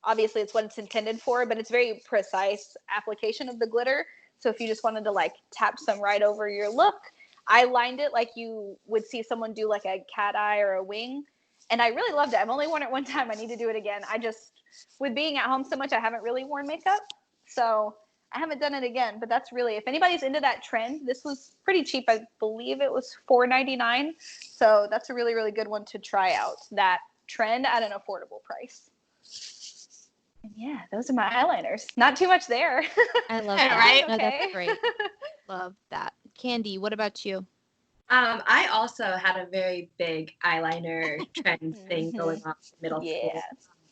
obviously it's what it's intended for, but it's very precise application of the glitter. So if you just wanted to like tap some right over your look, I lined it like you would see someone do like a cat eye or a wing. And I really loved it. I've only worn it one time. I need to do it again. With being at home so much, I haven't really worn makeup. So I haven't done it again, but that's really, if anybody's into that trend, this was pretty cheap. I believe it was $4.99. So that's a really, really good one to try out, that trend at an affordable price. And yeah, those are my eyeliners. Not too much there. I love Yeah, that. right? No, Okay. that's great. Love that. Candy, what about you? I also had a very big eyeliner trend thing going on in middle school, Yeah.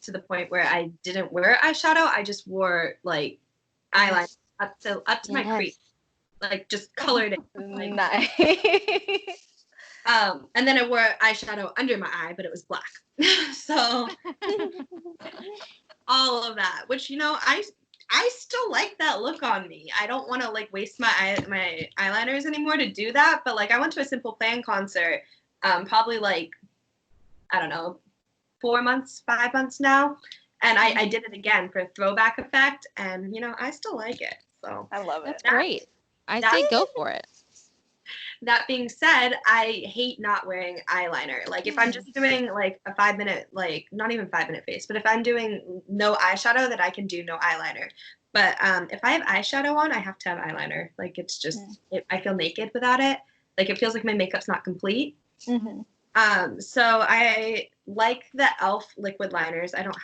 to the point where I didn't wear eyeshadow. I just wore like eyeliner up to my crease, like just colored it. Like, Nice. and then I wore eyeshadow under my eye, but it was black. So all of that, which, you know, I still like that look on me. I don't want to like waste my eyeliners anymore to do that. But like I went to a Simple Plan concert, probably like, I don't know, 5 months now. And I did it again for a throwback effect. And, you know, I still like it. So I love it. That's great. I say go for it. that being said, I hate not wearing eyeliner. Like if I'm just doing like a 5-minute, like not even 5-minute face, but if I'm doing no eyeshadow, that I can do no eyeliner. But if I have eyeshadow on, I have to have eyeliner. Like it's just, I feel naked without it. Like it feels like my makeup's not complete. Mm-hmm. So I like the e.l.f. liquid liners. I don't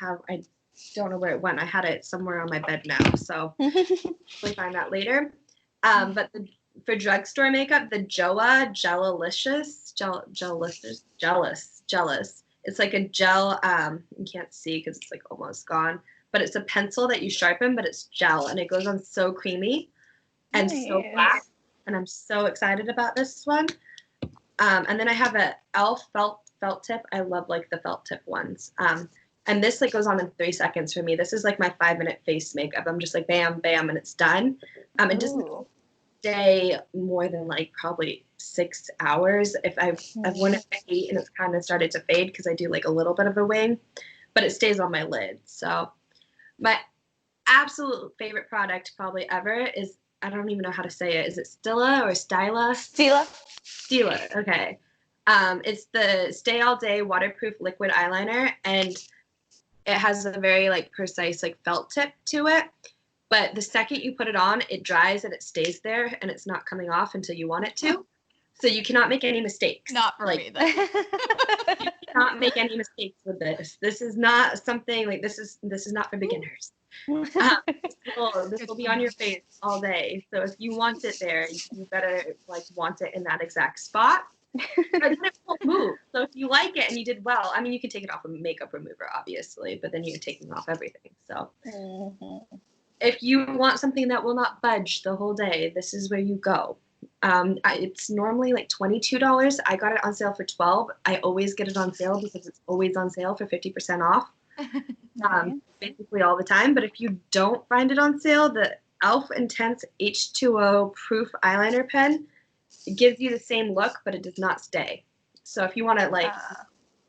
know where it went. I had it somewhere on my bed now, so we'll find that later. But for drugstore makeup, the Joa Jealous. It's like a gel. You can't see because it's like almost gone, but it's a pencil that you sharpen, but it's gel, and it goes on so creamy and so black. And I'm so excited about this one. And then I have a e.l.f. felt tip. I love like the felt tip ones. And this like goes on in 3 seconds for me. This is like my 5-minute face makeup. I'm just like bam, bam, and it's done. It doesn't stay more than like probably 6 hours. If I've worn it at 8 and it's kind of started to fade because I do like a little bit of a wing, but it stays on my lid. So my absolute favorite product probably ever is, I don't even know how to say it. Is it Stila or Styla? Stila. Okay. It's the Stay All Day waterproof liquid eyeliner, and it has a very like precise like felt tip to it. But the second you put it on, it dries and it stays there, and it's not coming off until you want it to. So you cannot make any mistakes. Not for me, though. You cannot make any mistakes with this. This is not something like this is not for beginners. This will be on your face all day. So if you want it there, you better like want it in that exact spot. But then it won't move. So if you like it and you did well, I mean, you can take it off a makeup remover, obviously, but then you're taking off everything. So if you want something that will not budge the whole day, this is where you go. It's normally like $22. I got it on sale for $12. I always get it on sale because it's always on sale for 50% off. Basically all the time. But if you don't find it on sale, the e.l.f. Intense H2O Proof Eyeliner Pen, it gives you the same look, but it does not stay. So if you want to like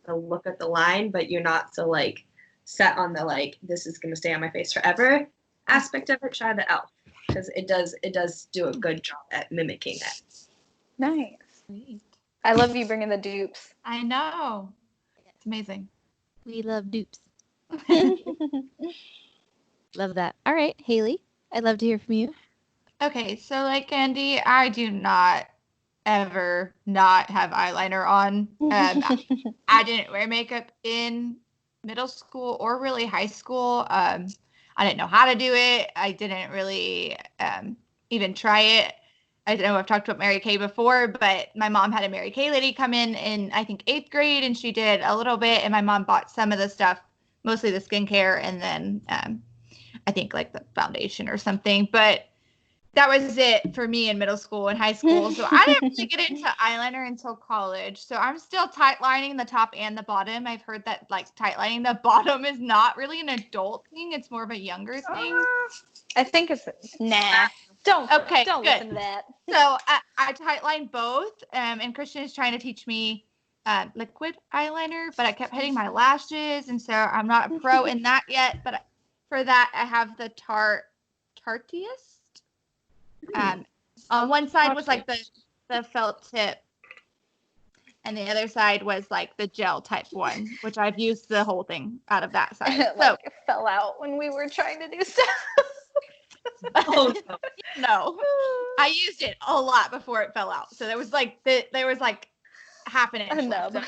look at the line, but you're not so like set on the like this is gonna stay on my face forever aspect of it, try the e.l.f. because it does do a good job at mimicking it. Nice. Sweet. I love you bringing the dupes. I know. It's amazing. We love dupes. Love that. All right, Haley, I'd love to hear from you. Okay, so like Candy, I do not ever not have eyeliner on. I didn't wear makeup in middle school or really high school. I didn't know how to do it. I didn't really even try it. I know I've talked about Mary Kay before, but my mom had a Mary Kay lady come in I think 8th grade, and she did a little bit, and my mom bought some of the stuff, mostly the skincare, and then I think like the foundation or something. But that was it for me in middle school and high school. So I didn't really get into eyeliner until college. So I'm still tight lining the top and the bottom. I've heard that like tight lining the bottom is not really an adult thing. It's more of a younger thing. I think it's nah. Don't Okay, don't good. listen to that. So I tight line both. And Christian is trying to teach me liquid eyeliner, but I kept hitting my lashes, and so I'm not a pro in that yet. But for that, I have the Tarteist. On one side was like the felt tip, and the other side was like the gel type one, which I've used the whole thing out of that side. So It fell out when we were trying to do stuff. Oh no. no, I used it a lot before it fell out. So there was like half an inch A left. nub.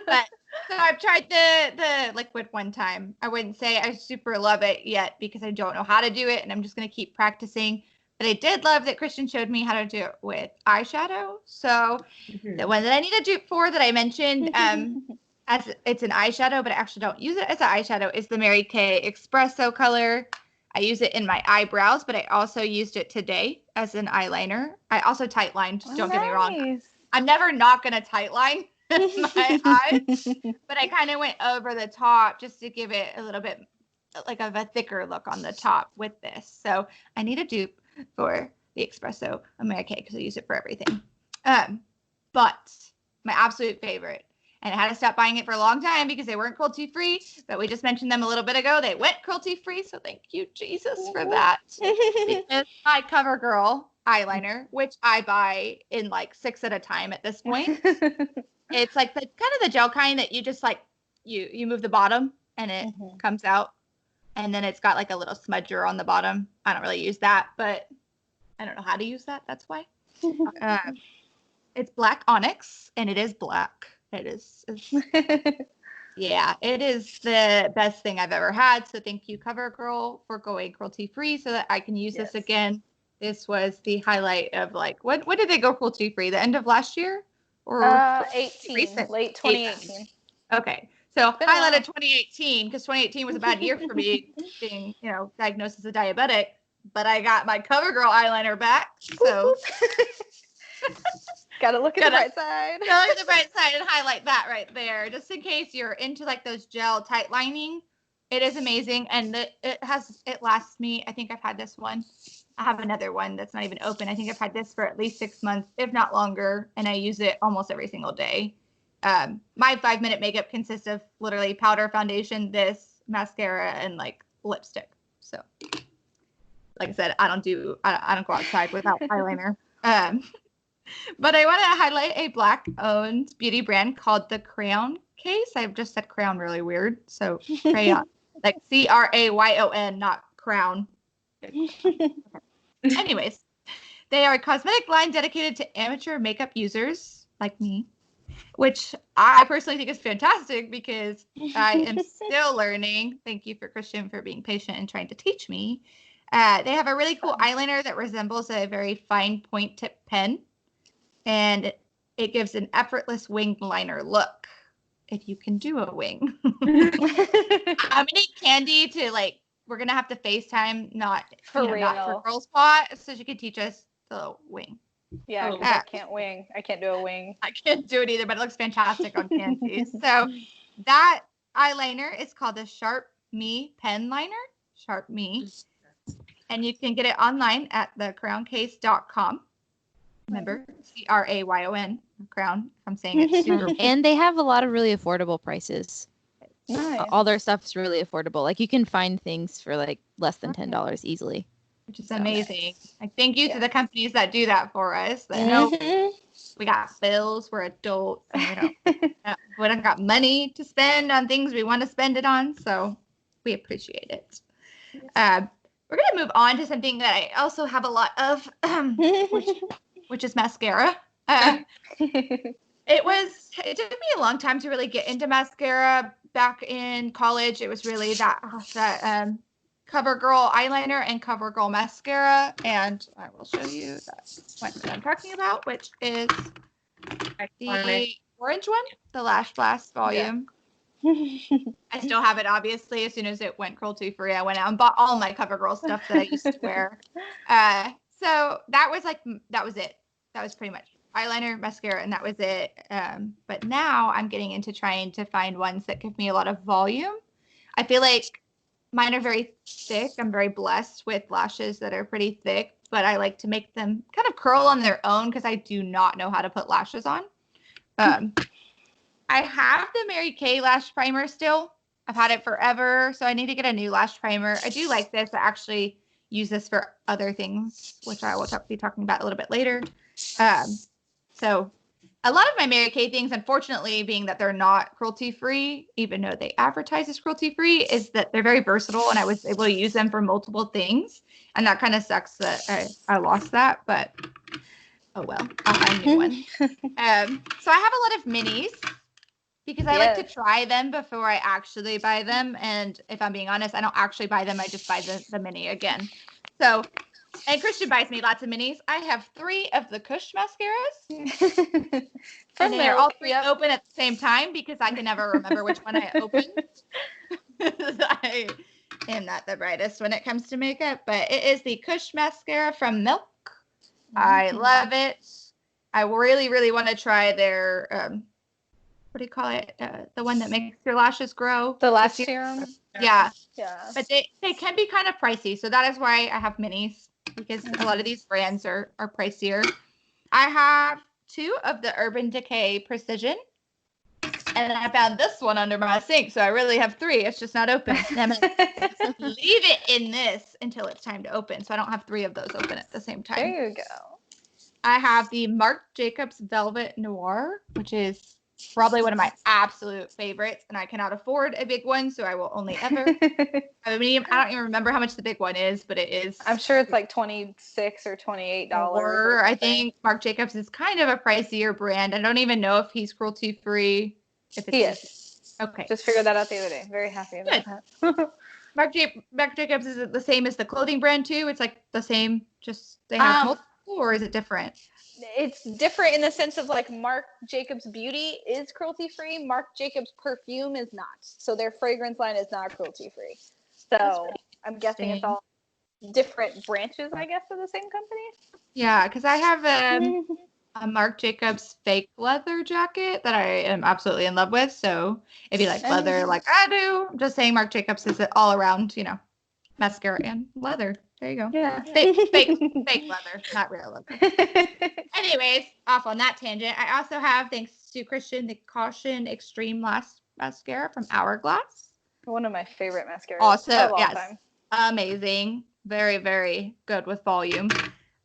But so I've tried the liquid one time. I wouldn't say I super love it yet because I don't know how to do it, and I'm just gonna keep practicing. But I did love that Christian showed me how to do it with eyeshadow. So the one that I need a dupe for that I mentioned, as it's an eyeshadow, but I actually don't use it as an eyeshadow, is the Mary Kay Espresso color. I use it in my eyebrows, but I also used it today as an eyeliner. I also tight lined, don't get me wrong. I'm never not going to tight line my eyes, but I kind of went over the top just to give it a little bit like of a thicker look on the top with this. So I need a dupe for the Espresso Mary Kay because I use it for everything. But my absolute favorite, and I had to stop buying it for a long time because they weren't cruelty-free, but we just mentioned them a little bit ago. They went cruelty-free, so thank you, Jesus, for that. It's my CoverGirl eyeliner, which I buy in like 6 at a time at this point. It's like the kind of the gel kind that you just like, you move the bottom and it comes out. And then it's got like a little smudger on the bottom. I don't really use that, but I don't know how to use that. That's why. It's black onyx, and it is black. It's yeah, it is the best thing I've ever had. So thank you, CoverGirl, for going cruelty-free so that I can use this again. This was the highlight of like, when did they go cruelty-free? The end of last year? Or 18, recent? late 2018. Okay. So highlight of 2018, because 2018 was a bad year for me being, diagnosed as a diabetic, but I got my CoverGirl eyeliner back. So gotta look at the bright side. Gotta look at the bright side and highlight that right there, just in case you're into like those gel tight lining. It is amazing, and it lasts me. I think I've had this one. I have another one that's not even open. I think I've had this for at least 6 months, if not longer, and I use it almost every single day. My 5-minute makeup consists of literally powder, foundation, this, mascara, and like lipstick. So, like I said, I don't go outside without eyeliner. But I want to highlight a Black-owned beauty brand called the Crayon Case. I've just said crayon really weird. So crayon, like Crayon, not crown. Anyways, they are a cosmetic line dedicated to amateur makeup users like me, which I personally think is fantastic because I am still learning. Thank you for Christian for being patient and trying to teach me. They have a really cool eyeliner that resembles a very fine point tip pen, and it gives an effortless wing liner look. If you can do a wing. I'm gonna need Candy to like. We're gonna have to FaceTime, not for Girl Spot, so she can teach us the wing. Yeah, I can't wing. I can't do a wing. I can't do it either, but it looks fantastic on Candy. So that eyeliner is called the Sharp Me Pen Liner. Sharp Me. And you can get it online at thecrowncase.com. Remember, Crayon, crown, if I'm saying it super. And they have a lot of really affordable prices. Nice. All their stuff's really affordable. Like you can find things for like less than $10 easily. Which is amazing. Like, thank you to the companies that do that for us. That help. We got bills. We're adults. And we don't got money to spend on things we want to spend it on. So we appreciate it. We're going to move on to something that I also have a lot of, which is mascara. It took me a long time to really get into mascara. Back in college, it was really that CoverGirl eyeliner and CoverGirl mascara, and I will show you that one that I'm talking about, which is the orange one, the Lash Blast volume. Yeah. I still have it, obviously. As soon as it went cruelty-free, I went out and bought all my CoverGirl stuff that I used to wear. So that was it. That was pretty much eyeliner, mascara, and that was it. But now I'm getting into trying to find ones that give me a lot of volume. I feel like mine are very thick. I'm very blessed with lashes that are pretty thick, but I like to make them kind of curl on their own because I do not know how to put lashes on. I have the Mary Kay lash primer still. I've had it forever, so I need to get a new lash primer. I do like this. I actually use this for other things, which I will be talking about a little bit later. So a lot of my Mary Kay things, unfortunately, being that they're not cruelty-free, even though they advertise as cruelty-free, is that they're very versatile, and I was able to use them for multiple things. And that kind of sucks that I lost that, but oh well, I'll find a new one. So I have a lot of minis because I like to try them before I actually buy them. And if I'm being honest, I don't actually buy them. I just buy the mini again. So, and Christian buys me lots of minis. I have 3 of the Kush mascaras. And they're all 3 open at the same time because I can never remember which one I opened. I am not the brightest when it comes to makeup, but it is the Kush mascara from Milk. I love it. I really, really want to try their, what do you call it? The one that makes your lashes grow. The lash serum? Yeah. Yeah. But they can be kind of pricey. So that is why I have minis, because a lot of these brands are pricier. I have 2 of the Urban Decay Precision. And I found this one under my sink. So I really have 3. It's just not open. I'm going to leave it in this until it's time to open. So I don't have 3 of those open at the same time. There you go. I have the Marc Jacobs Velvet Noir, which is probably one of my absolute favorites. And I cannot afford a big one. So I will only ever have a medium. I don't even remember how much the big one is, but it is. I'm sure it's like $26 or $28. Or I think Marc Jacobs is kind of a pricier brand. I don't even know if he's cruelty free. He is. Okay. Just figured that out the other day. Very happy about that. Marc Jacobs, is it the same as the clothing brand too? It's like the same, just they have multiple, or is it different? It's different in the sense of like Marc Jacobs Beauty is cruelty free. Marc Jacobs Perfume is not. So their fragrance line is not cruelty free. So I'm guessing it's all different branches, I guess, of the same company. Yeah, because I have a Marc Jacobs fake leather jacket that I am absolutely in love with. So if you like leather like I do, I'm just saying Marc Jacobs is all around, mascara and leather. There you go. Yeah. Fake leather, not real leather. Anyways, off on that tangent. I also have, thanks to Christian, the Caution Extreme Lash Mascara from Hourglass. One of my favorite mascaras. Also, of all yes, time. Amazing. Very, very good with volume.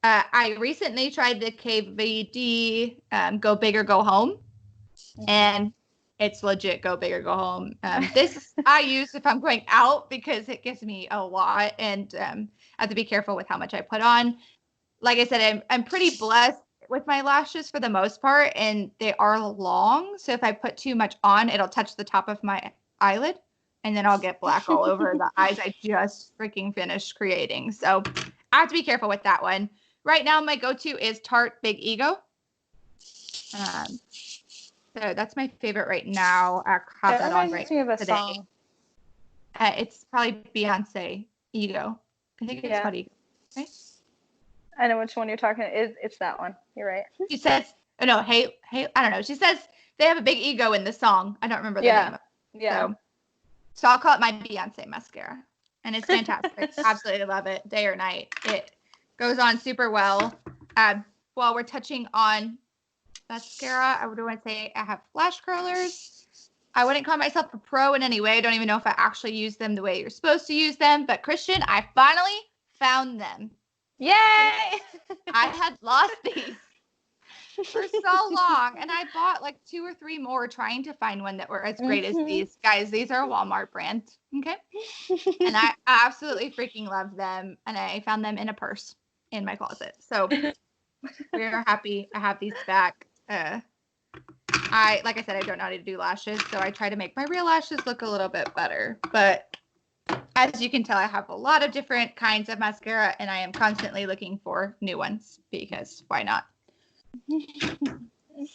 I recently tried the KVD Go Big or Go Home, and it's legit Go Big or Go Home. This I use if I'm going out because it gives me a lot, and I have to be careful with how much I put on. Like I said, I'm pretty blessed with my lashes for the most part, and they are long. So if I put too much on, it'll touch the top of my eyelid, and then I'll get black all over the eyes I just freaking finished creating. So I have to be careful with that one. Right now, my go-to is Tarte Big Ego. So that's my favorite right now. I have that on right today. Song. It's probably Beyonce Ego. I think it's called Ego. Right? I know which one you're talking. It's that one. You're right. She says, "Oh no, hey, I don't know." She says they have a big ego in the song. I don't remember the name of it. Yeah. So I'll call it my Beyonce mascara, and it's fantastic. Absolutely love it, day or night. It goes on super well. While we're touching on mascara, I would want to say I have lash curlers. I wouldn't call myself a pro in any way. I don't even know if I actually use them the way you're supposed to use them. But Christian, I finally found them. Yay! I had lost these for so long, and I bought like 2 or 3 more trying to find one that were as great as these. Guys, these are a Walmart brand, okay? And I absolutely freaking love them, and I found them in a purse in my closet. So we're happy I have these back. Like I said, I don't know how to do lashes, so I try to make my real lashes look a little bit better. But as you can tell, I have a lot of different kinds of mascara, and I am constantly looking for new ones because why not?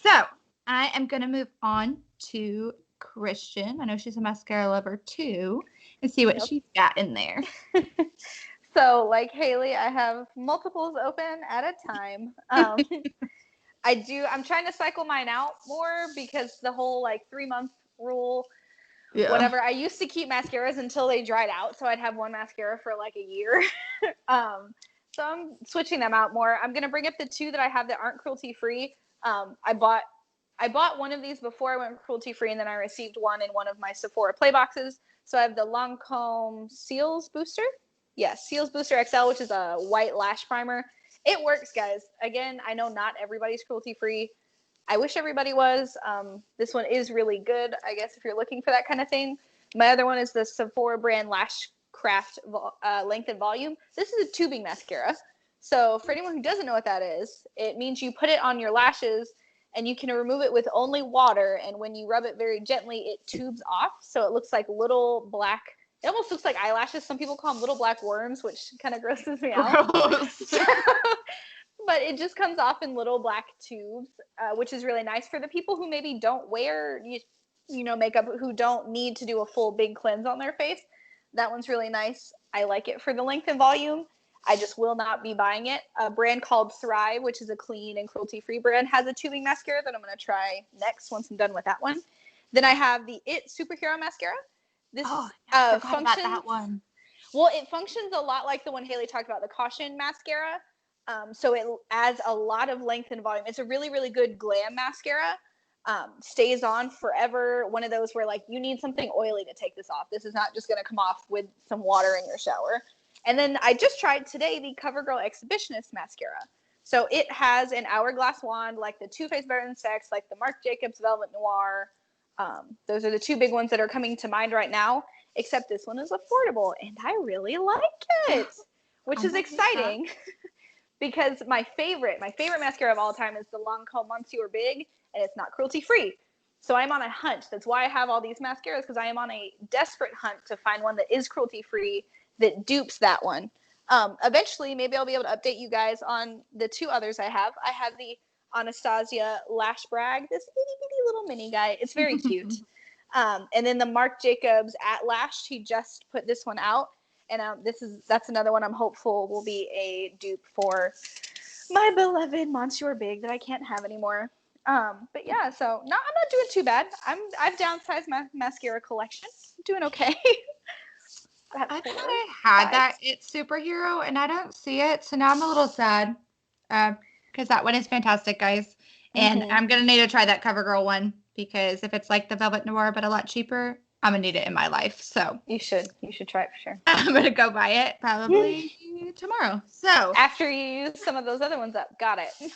So I am going to move on to Christian. I know she's a mascara lover too, and see what she's got in there. So, like Haley, I have multiples open at a time. I'm trying to cycle mine out more because the whole like 3-month rule, whatever. I used to keep mascaras until they dried out, so I'd have one mascara for like a year. So I'm switching them out more. I'm gonna bring up the 2 that I have that aren't cruelty free. I bought one of these before I went cruelty free, and then I received one in one of my Sephora play boxes. So I have the Lancome Seals Booster. Yes, Seals Booster XL, which is a white lash primer. It works, guys. Again, I know not everybody's cruelty free. I wish everybody was. This one is really good, I guess, if you're looking for that kind of thing. My other one is the Sephora brand Lash Craft Length and Volume. This is a tubing mascara. So for anyone who doesn't know what that is, it means you put it on your lashes and you can remove it with only water. And when you rub it very gently, it tubes off. So it looks like little black, it almost looks like eyelashes. Some people call them little black worms, which kind of grosses me out. But it just comes off in little black tubes, which is really nice for the people who maybe don't wear, makeup, who don't need to do a full big cleanse on their face. That one's really nice. I like it for the length and volume. I just will not be buying it. A brand called Thrive, which is a clean and cruelty-free brand, has a tubing mascara that I'm going to try next once I'm done with that one. Then I have the IT Superhero Mascara. This I forgot about that one. Well, it functions a lot like the one Haley talked about, the Caution Mascara. So it adds a lot of length and volume. It's a really, really good glam mascara. Stays on forever. One of those where like you need something oily to take this off. This is not just going to come off with some water in your shower. And then I just tried today the CoverGirl Exhibitionist Mascara. So it has an hourglass wand, like the Too Faced Better Than Sex, like the Marc Jacobs Velvet Noir. Those are the 2 big ones that are coming to mind right now, except this one is affordable, and I really like it, which is exciting. Because my favorite mascara of all time is the Lancome Monsieur Big, and it's not cruelty-free. So I'm on a hunt. That's why I have all these mascaras, because I am on a desperate hunt to find one that is cruelty-free that dupes that one. Eventually, maybe I'll be able to update you guys on the 2 others I have. I have the Anastasia Lash Brag, this itty-bitty little mini guy. It's very cute. And then the Marc Jacobs At Lash, he just put this one out. And that's another one I'm hopeful will be a dupe for my beloved Monsieur Big that I can't have anymore. But yeah, so I'm not doing too bad. I've downsized my mascara collection. I'm doing okay. I thought I had that IT Superhero and I don't see it, so now I'm a little sad because that one is fantastic, guys. And I'm gonna need to try that CoverGirl one because if it's like the Velvet Noir but a lot cheaper, I'm gonna need it in my life. So you should try it for sure. I'm gonna go buy it probably tomorrow. So after you use some of those other ones up, got it.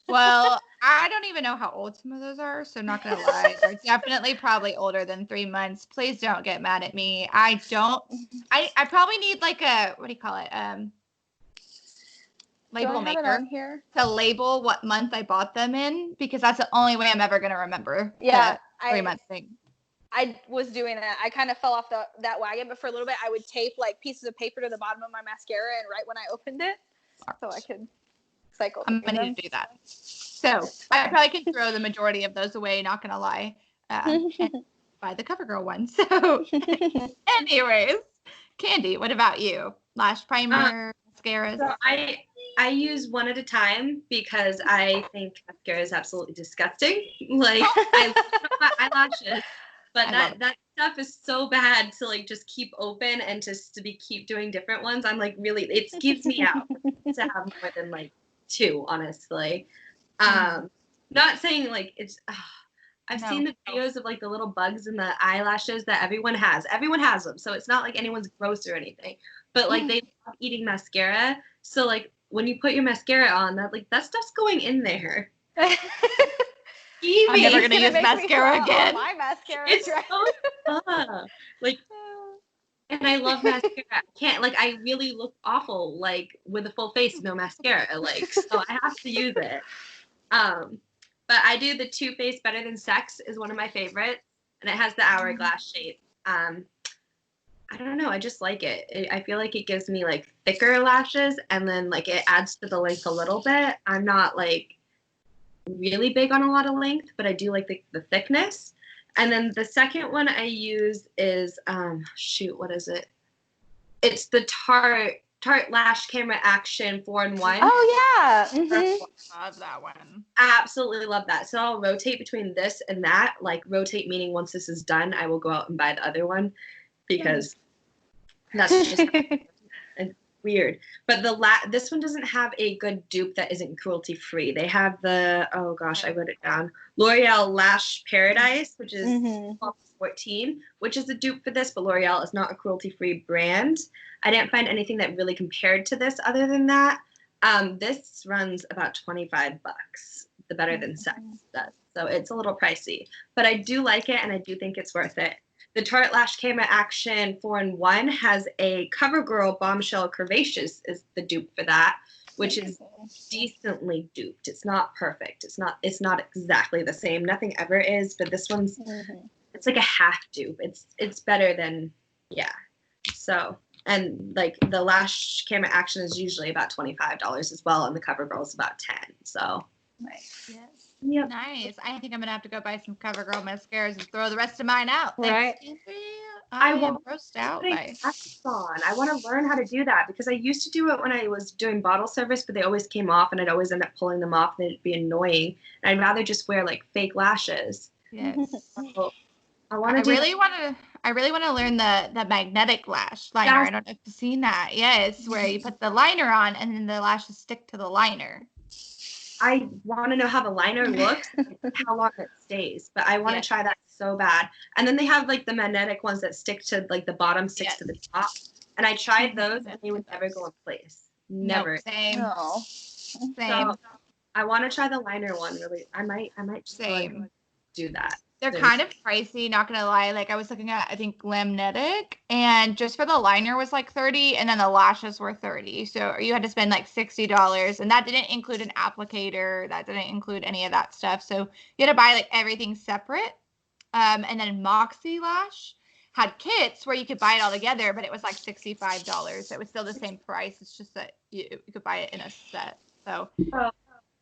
Well, I don't even know how old some of those are, so I'm not gonna lie. They're definitely probably older than 3 months. Please don't get mad at me. I probably need like a, what do you call it? Label maker here to label what month I bought them in, because that's the only way I'm ever gonna remember. Yeah, the 3 month thing. I was doing that. I kind of fell off that wagon, but for a little bit, I would tape like pieces of paper to the bottom of my mascara, and right when I opened it, so I could cycle. I'm gonna need to do that. So I probably can throw the majority of those away. Not gonna lie, and buy the CoverGirl one. So, anyways, Candy, what about you? Lash primer, mascaras. So I use one at a time because I think mascara is absolutely disgusting. Like I love my eyelashes. But that stuff is so bad to like just keep open and to keep doing different ones. I'm like really, it skeeves me out to have more than like 2, honestly. Not saying like it's. I've seen the videos of like the little bugs in the eyelashes that everyone has. Everyone has them, so it's not like anyone's gross or anything. But like they love eating mascara, so like when you put your mascara on, that stuff's going in there. I'm never gonna use mascara again. My mascara, it's so fun. Like, and I love mascara. I can't, like, I really look awful, like, with a full face, no mascara, like, so I have to use it. But I do the Too Faced Better Than Sex is one of my favorites, and it has the hourglass shape. I don't know, I just like it. I feel like it gives me like thicker lashes, and then like it adds to the length a little bit. I'm not like really big on a lot of length, but I do like the thickness. And then the second one I use is what is it? It's the Tarte Tarte Lash Camera Action 4-in-1. Oh yeah. Mhm. Love that one. Absolutely love that. So I'll rotate between this and that. Like rotate meaning once this is done, I will go out and buy the other one because that's just weird. But this one doesn't have a good dupe that isn't cruelty free. They have the oh gosh, I wrote it down. L'Oreal Lash Paradise, which is Mhm. 14, which is the dupe for this, but L'Oreal is not a cruelty free brand. I didn't find anything that really compared to this other than that. This runs about 25 bucks, the Better Than Sex does. So it's a little pricey, but I do like it and I do think it's worth it. The Tarte Lash Camera Action 4-in-1 has a CoverGirl Bombshell Curvaceous is the dupe for that, which is decently duped. It's not perfect. It's not exactly the same. Nothing ever is, but this one's it's like a half dupe. It's better than So and like the Lash Camera Action is usually about $25 as well, and the CoverGirl is about 10. So Nice. Yes. yep. Nice. I think I'm gonna have to go buy some CoverGirl mascaras and throw the rest of mine out. Right. Thanks, Andrea. I I am want grossed out putting by. glasses on. I want to learn how to do that because I used to do it when I was doing bottle service, but they always came off and I'd always end up pulling them off and it'd be annoying. And I'd rather just wear like fake lashes. Yes. So I want to do I really want to learn the magnetic lash liner. Yes. I don't know if you've seen that. Yes, where you put the liner on and then the lashes stick to the liner. I want to know how the liner looks and how long it stays, but I want to try that so bad. And then they have like the magnetic ones that stick to like the bottom sticks to the top. And I tried those and they would never go in place. Never. Nope, same. No. Same. So I want to try the liner one really. I might just go ahead and do that. They're soon. kind of pricey, not gonna lie. Like I was looking at, I think Glamnetic, and just for the liner was like $30, and then the lashes were $30. So you had to spend like $60, and that didn't include an applicator. That didn't include any of that stuff. So you had to buy like everything separate. And then Moxie Lash had kits where you could buy it all together, but it was like $65. It was still the same price. It's just that you could buy it in a set. So.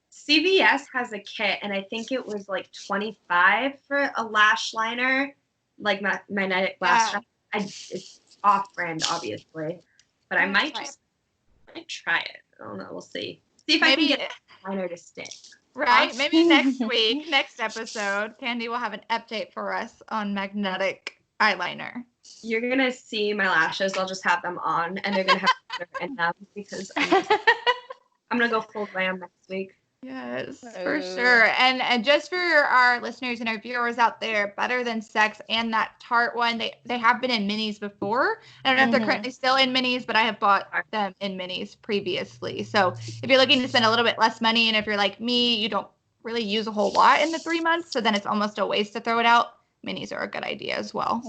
CVS has a kit, and I think it was like $25 for a lash liner, like magnetic lash. It's off-brand, obviously, but I might try it. I don't know. We'll see. See if I can get a liner to stick. Right. Maybe next week, next episode, Candy will have an update for us on magnetic eyeliner. You're gonna see my lashes. I'll just have them on, and they're gonna have glitter in them because I'm gonna go full glam next week. Yes, for sure. And just for our listeners and our viewers out there, Better Than Sex and that Tarte one, they have been in minis before. I don't know if they're currently still in minis, but I have bought them in minis previously. So if you're looking to spend a little bit less money, and if you're like me, you don't really use a whole lot in the 3 months, so then it's almost a waste to throw it out, minis are a good idea as well.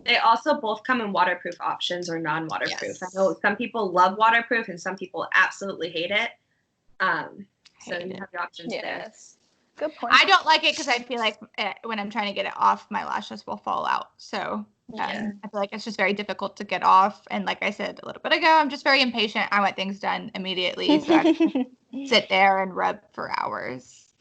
They also both come in waterproof options or non-waterproof. Yes. I know some people love waterproof and some people absolutely hate it. So you have the options there. Good point. I don't like it because I feel like when I'm trying to get it off, my lashes will fall out. So I feel like it's just very difficult to get off. And like I said a little bit ago, I'm just very impatient. I want things done immediately. So I can sit there and rub for hours.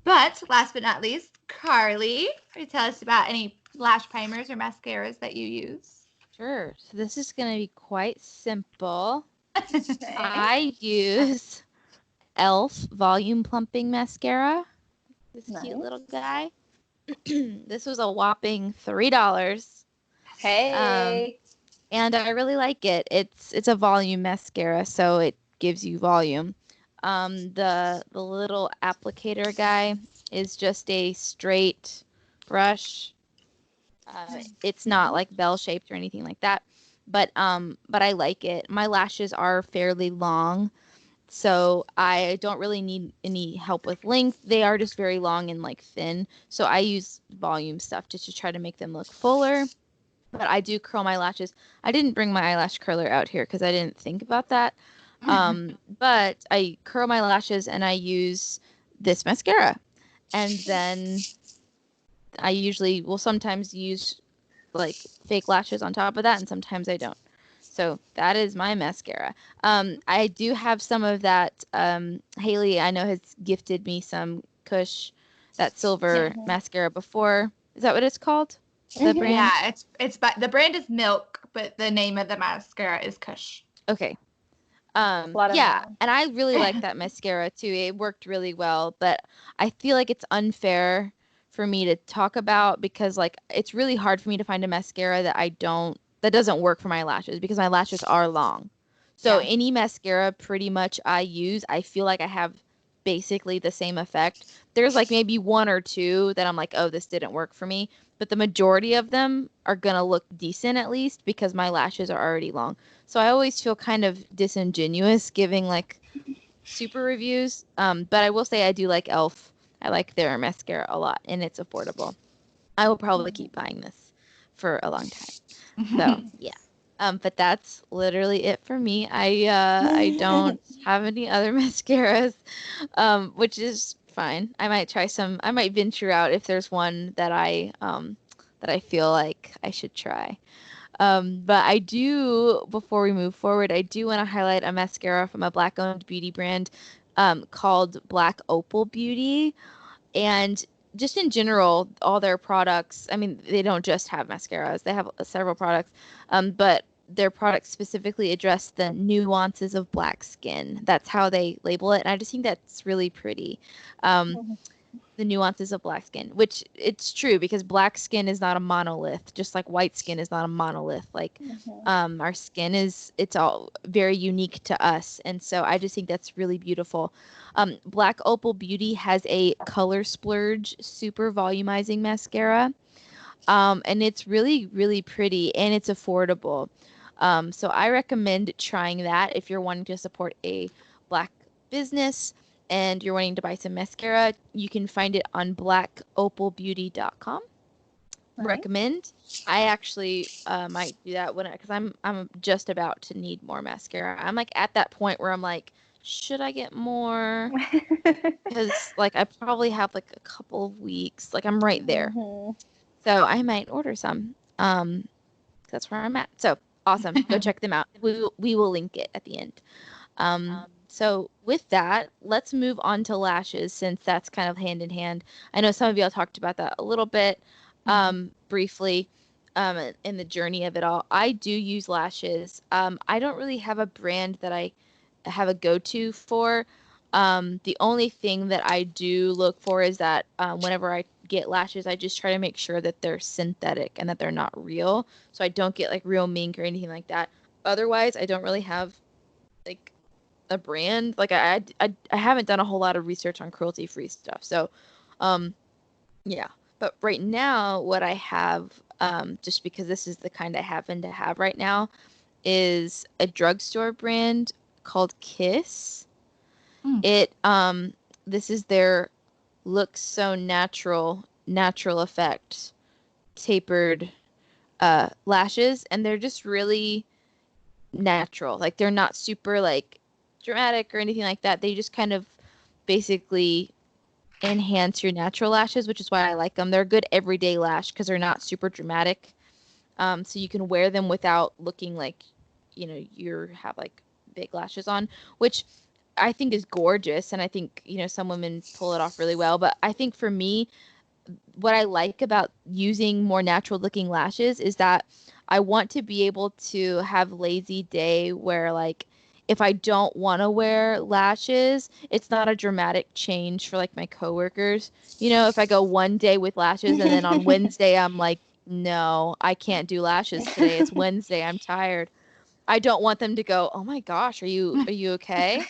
But last but not least, Carly, can you tell us about any lash primers or mascaras that you use? Sure. So this is going to be quite simple. I use e.l.f. Volume Plumping Mascara. This cute little guy. This was a whopping $3. Hey. And I really like it. It's a volume mascara, so it gives you volume. The little applicator guy is just a straight brush. It's not like bell shaped or anything like that, but I like it. My lashes are fairly long, so I don't really need any help with length. They are just very long and like thin, so I use volume stuff just to try to make them look fuller. But I do curl my lashes. I didn't bring my eyelash curler out here because I didn't think about that. But I curl my lashes and I use this mascara. And then I usually will sometimes use like fake lashes on top of that, and sometimes I don't. So that is my mascara. I do have some of that. Haley, I know, has gifted me some Kush, that silver mascara before. Is that what it's called? The brand? Yeah, it's but the brand is Milk, but the name of the mascara is Kush. Okay. lot of Yeah, them. and I really like that mascara too. It worked really well, but I feel like it's unfair for me to talk about because like it's really hard for me to find a mascara that doesn't work for my lashes because my lashes are long. So Yeah. any mascara pretty much I use, I feel like I have basically the same effect. There's like maybe one or two that I'm like, "Oh, this didn't work for me." But the majority of them are gonna look decent at least because my lashes are already long. So I always feel kind of disingenuous giving like super reviews. But I will say I do like Elf. I like their mascara a lot and it's affordable. I will probably keep buying this for a long time. So yeah. But that's literally it for me. I don't have any other mascaras, which is fine. I might venture out if there's one that I feel like I should try. But I do, before we move forward, I do want to highlight a mascara from a black-owned beauty brand called Black Opal Beauty. And just in general, all their products, I mean, they don't just have mascaras, they have several products, but their products specifically address the nuances of black skin. That's how they label it. And I just think that's really pretty. Um, the nuances of black skin, which it's true because black skin is not a monolith, just like white skin is not a monolith. Like our skin it's all very unique to us. And so I just think that's really beautiful. Black Opal Beauty has a color splurge super volumizing mascara. And it's really, really pretty and it's affordable. So I recommend trying that if you're wanting to support a black business and you're wanting to buy some mascara. You can find it on blackopalbeauty.com. Nice. Recommend. I actually might do that because I'm just about to need more mascara. I'm like at that point where I'm like, should I get more? Because like I probably have like a couple of weeks. Like I'm right there. So I might order some. That's where I'm at. So awesome. Go check them out. We will link it at the end. So with that, let's move on to lashes since that's kind of hand in hand. I know some of y'all talked about that a little bit, briefly, in the journey of it all. I do use lashes. I don't really have a brand that I have a go-to for. The only thing that I do look for is that whenever I get lashes, I just try to make sure that they're synthetic and that they're not real. So I don't get like real mink or anything like that. Otherwise, I don't really have like a brand. Like I haven't done a whole lot of research on cruelty-free stuff. So, yeah. But right now, what I have, just because this is the kind I happen to have right now, is a drugstore brand called Kiss. It this is their Look So Natural Effect tapered lashes, and they're just really natural. Like they're not super like dramatic or anything like that. They just kind of basically enhance your natural lashes, which is why I like them. They're a good everyday lash because they're not super dramatic. So you can wear them without looking like, you have like big lashes on, which I think is gorgeous. And I think, some women pull it off really well. But I think for me, what I like about using more natural looking lashes is that I want to be able to have lazy day where like if I don't want to wear lashes, it's not a dramatic change for like my coworkers. If I go one day with lashes and then on Wednesday I'm like, no, I can't do lashes today. It's Wednesday. I'm tired. I don't want them to go, "Oh my gosh, are you okay?"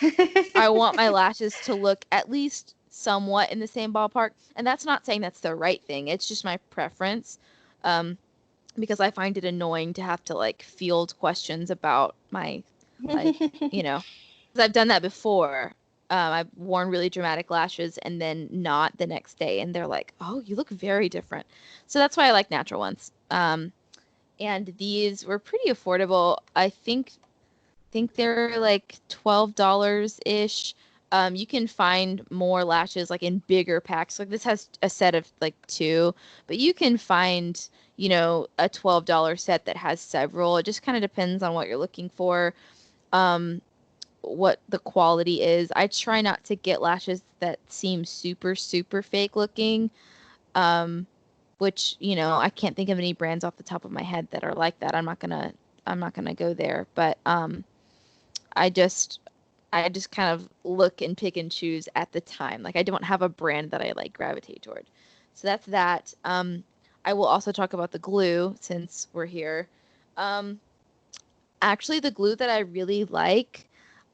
I want my lashes to look at least somewhat in the same ballpark. And that's not saying that's the right thing. It's just my preference. Because I find it annoying to have to like field questions about my like, 'cause I've done that before. I've worn really dramatic lashes and then not the next day, and they're like, "Oh, you look very different." So that's why I like natural ones. And these were pretty affordable. I think they're like $12 ish. You can find more lashes like in bigger packs. Like this has a set of like two, but you can find, a $12 set that has several. It just kind of depends on what you're looking for, what the quality is. I try not to get lashes that seem super, super fake looking. Which, I can't think of any brands off the top of my head that are like that. I'm not gonna go there, but I just kind of look and pick and choose at the time. Like I don't have a brand that I like gravitate toward. So that's that. I will also talk about the glue since we're here. Actually, the glue that I really like,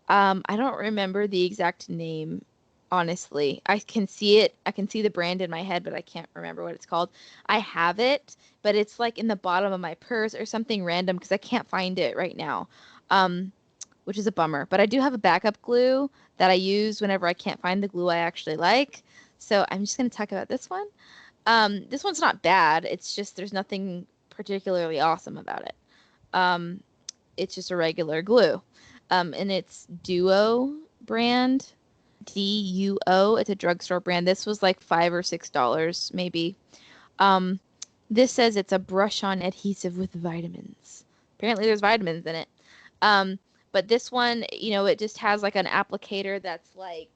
I don't remember the exact name, honestly. I can see it. I can see the brand in my head, but I can't remember what it's called. I have it, but it's like in the bottom of my purse or something random because I can't find it right now, which is a bummer. But I do have a backup glue that I use whenever I can't find the glue I actually like. So I'm just going to talk about this one. This one's not bad. It's just there's nothing particularly awesome about it. It's just a regular glue. And it's Duo brand, Duo. It's a drugstore brand. This was like $5 or $6 maybe. This says it's a brush-on adhesive with vitamins. Apparently there's vitamins in it. But this one, you know, it just has like an applicator that's like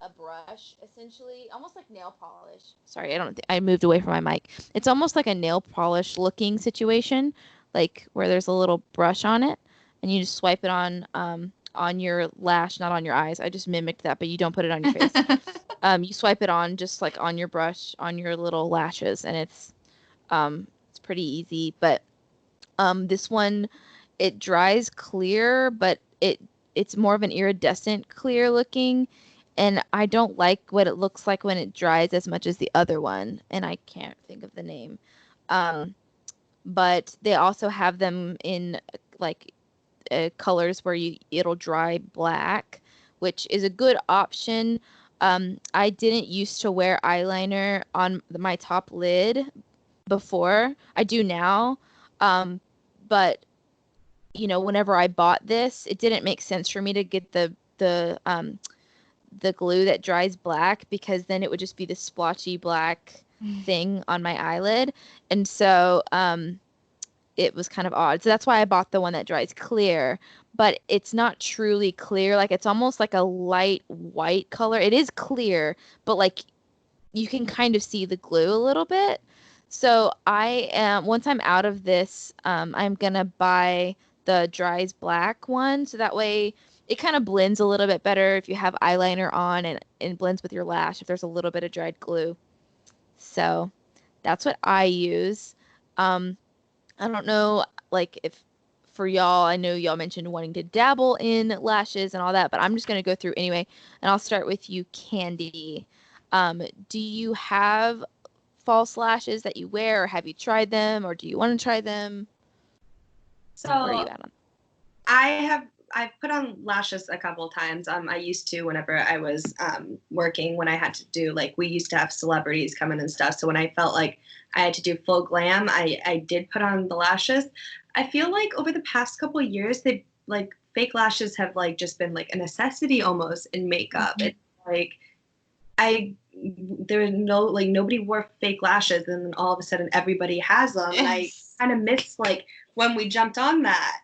a brush, essentially, almost like nail polish. Sorry, I moved away from my mic. It's almost like a nail polish looking situation, like where there's a little brush on it, and you just swipe it on your lash, not on your eyes. I just mimicked that, but you don't put it on your face. You swipe it on just like on your brush, on your little lashes, and it's pretty easy. But this one, it dries clear, but it's more of an iridescent clear looking. And I don't like what it looks like when it dries as much as the other one. And I can't think of the name. But they also have them in like colors where it'll dry black, which is a good option. I didn't used to wear eyeliner on my top lid before. I do now. But you know, whenever I bought this, it didn't make sense for me to get the glue that dries black because then it would just be this splotchy black thing on my eyelid. And so it was kind of odd. So that's why I bought the one that dries clear, but it's not truly clear. Like it's almost like a light white color. It is clear, but like you can kind of see the glue a little bit. So once I'm out of this, I'm going to buy the dries black one. So that way it kind of blends a little bit better if you have eyeliner on and blends with your lash if there's a little bit of dried glue. So that's what I use. I don't know, like if for y'all, I know y'all mentioned wanting to dabble in lashes and all that, but I'm just going to go through anyway. And I'll start with you, Candy. Do you have false lashes that you wear, or have you tried them, or do you want to try them? So where are you at on? I've put on lashes a couple of times. I used to whenever I was working, when I had to do, like, we used to have celebrities come in and stuff. So when I felt like I had to do full glam, I did put on the lashes. I feel like over the past couple of years, they like fake lashes have like just been like a necessity almost in makeup. It's like there was nobody wore fake lashes, and then all of a sudden everybody has them. And I kind of miss like when we jumped on that.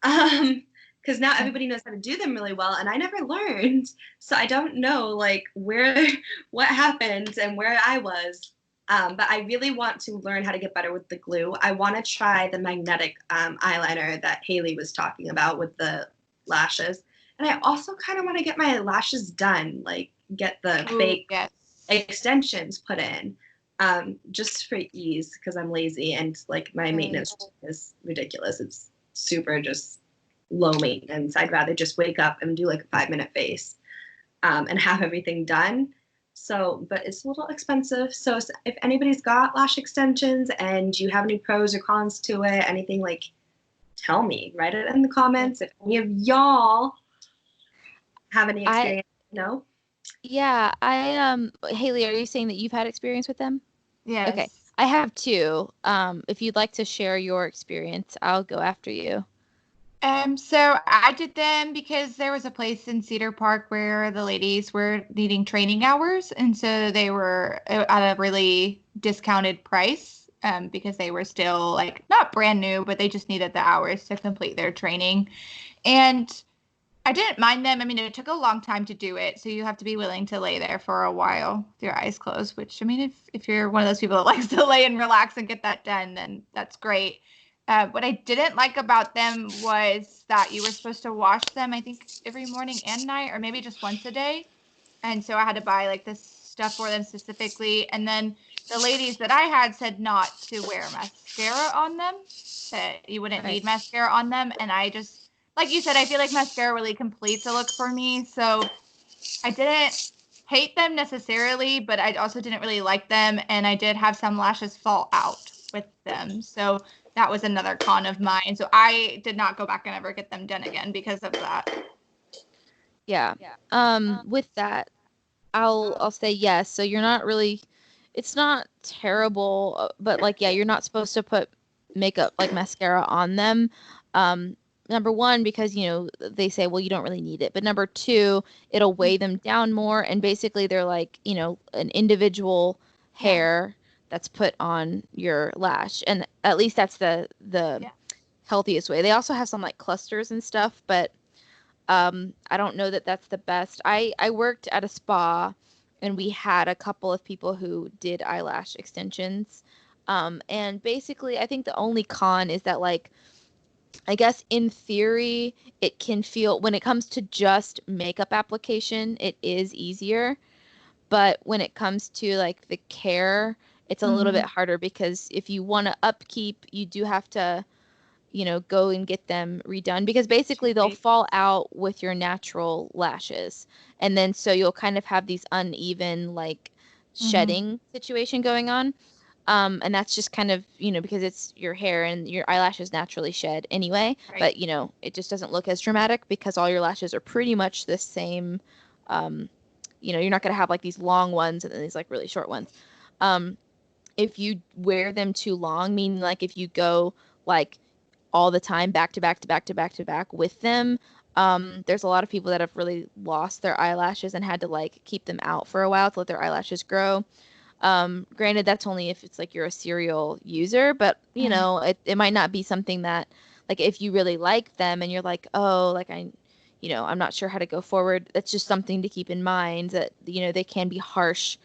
Because now everybody knows how to do them really well, and I never learned. So I don't know like what happened and where I was. But I really want to learn how to get better with the glue. I want to try the magnetic eyeliner that Haley was talking about with the lashes. And I also kind of want to get my lashes done, like get the fake extensions put in, just for ease, because I'm lazy and like my maintenance is ridiculous. It's super just low maintenance. I'd rather just wake up and do like a 5-minute face and have everything done. So, but it's a little expensive. So if anybody's got lash extensions and you have any pros or cons to it, anything, like, tell me. Write it in the comments. If any of y'all have any experience, no? Yeah, Haley, are you saying that you've had experience with them? Yes. Okay, I have too. If you'd like to share your experience, I'll go after you. So I did them because there was a place in Cedar Park where the ladies were needing training hours, and so they were at a really discounted price because they were still like not brand new, but they just needed the hours to complete their training. And I didn't mind them. I mean, it took a long time to do it, so you have to be willing to lay there for a while with your eyes closed, which, I mean, if you're one of those people that likes to lay and relax and get that done, then that's great. What I didn't like about them was that you were supposed to wash them, I think, every morning and night, or maybe just once a day. And so I had to buy like this stuff for them specifically. And then the ladies that I had said not to wear mascara on them, that you wouldn't Right. need mascara on them. And I just, like you said, I feel like mascara really completes a look for me. So I didn't hate them necessarily, but I also didn't really like them. And I did have some lashes fall out with them. So that was another con of mine. So I did not go back and ever get them done again because of that. Yeah. With that, I'll say yes. So you're not really, it's not terrible, but like, yeah, you're not supposed to put makeup like mascara on them. Number one, because they say, well, you don't really need it. But number two, it'll weigh them down more, and basically they're like, an individual hair that's put on your lash, and at least that's the healthiest way. They also have some like clusters and stuff, but I don't know that that's the best. I worked at a spa, and we had a couple of people who did eyelash extensions. And basically, I think the only con is that, like, I guess in theory, it can feel, when it comes to just makeup application, it is easier. But when it comes to like the care, it's a little bit harder, because if you want to upkeep, you do have to go and get them redone, because basically they'll fall out with your natural lashes. And then so you'll kind of have these uneven like shedding situation going on. And that's just kind of, because it's your hair and your eyelashes naturally shed anyway, but it just doesn't look as dramatic because all your lashes are pretty much the same. You're not going to have like these long ones and then these like really short ones. If you wear them too long, meaning like if you go like all the time back to back to back to back to back with them, there's a lot of people that have really lost their eyelashes and had to like keep them out for a while to let their eyelashes grow. Granted, that's only if it's like you're a serial user, but it might not be something that, like, if you really like them and you're like, oh, like I'm not sure how to go forward. That's just something to keep in mind, that they can be harsh